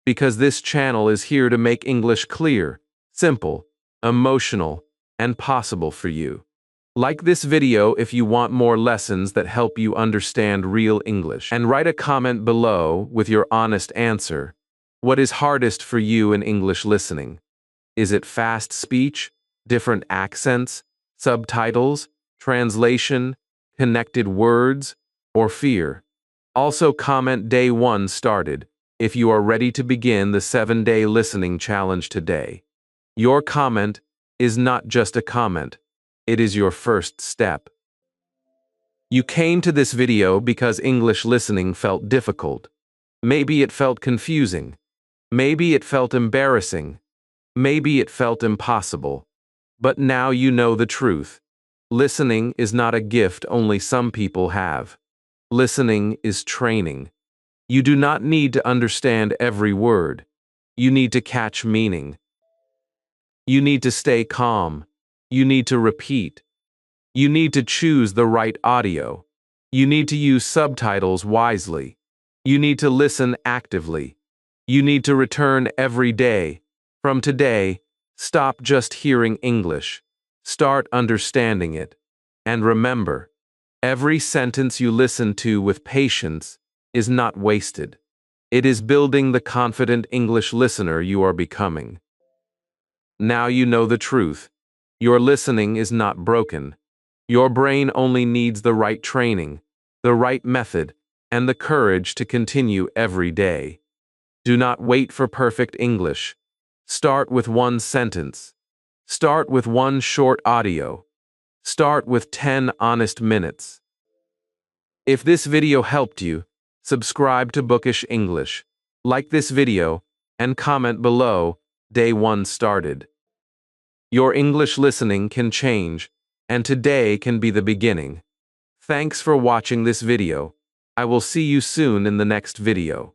because this channel is here to make English clear, simple, emotional, and possible for you. Like this video if you want more lessons that help you understand real English, and write a comment below with your honest answer. What is hardest for you in English listening? Is it fast speech, different accents, subtitles, translation, connected words, or fear? Also comment day 1 started if you are ready to begin the 7-day listening challenge today. Your comment is not just a comment, it is your first step. You came to this video because English listening felt difficult. Maybe it felt confusing. Maybe it felt embarrassing. Maybe it felt impossible. But now you know the truth. Listening is not a gift only some people have. Listening is training. You do not need to understand every word. You need to catch meaning. You need to stay calm. You need to repeat. You need to choose the right audio. You need to use subtitles wisely. You need to listen actively. You need to return every day. From today, stop just hearing English. Start understanding it. And remember, every sentence you listen to with patience is not wasted. It is building the confident English listener you are becoming. Now you know the truth. Your listening is not broken. Your brain only needs the right training, the right method, and the courage to continue every day. Do not wait for perfect English. Start with one sentence. Start with one short audio. Start with 10 honest minutes. If this video helped you, subscribe to Bookish English, like this video, and comment below, day 1 started. Your English listening can change, and today can be the beginning. Thanks for watching this video. I will see you soon in the next video.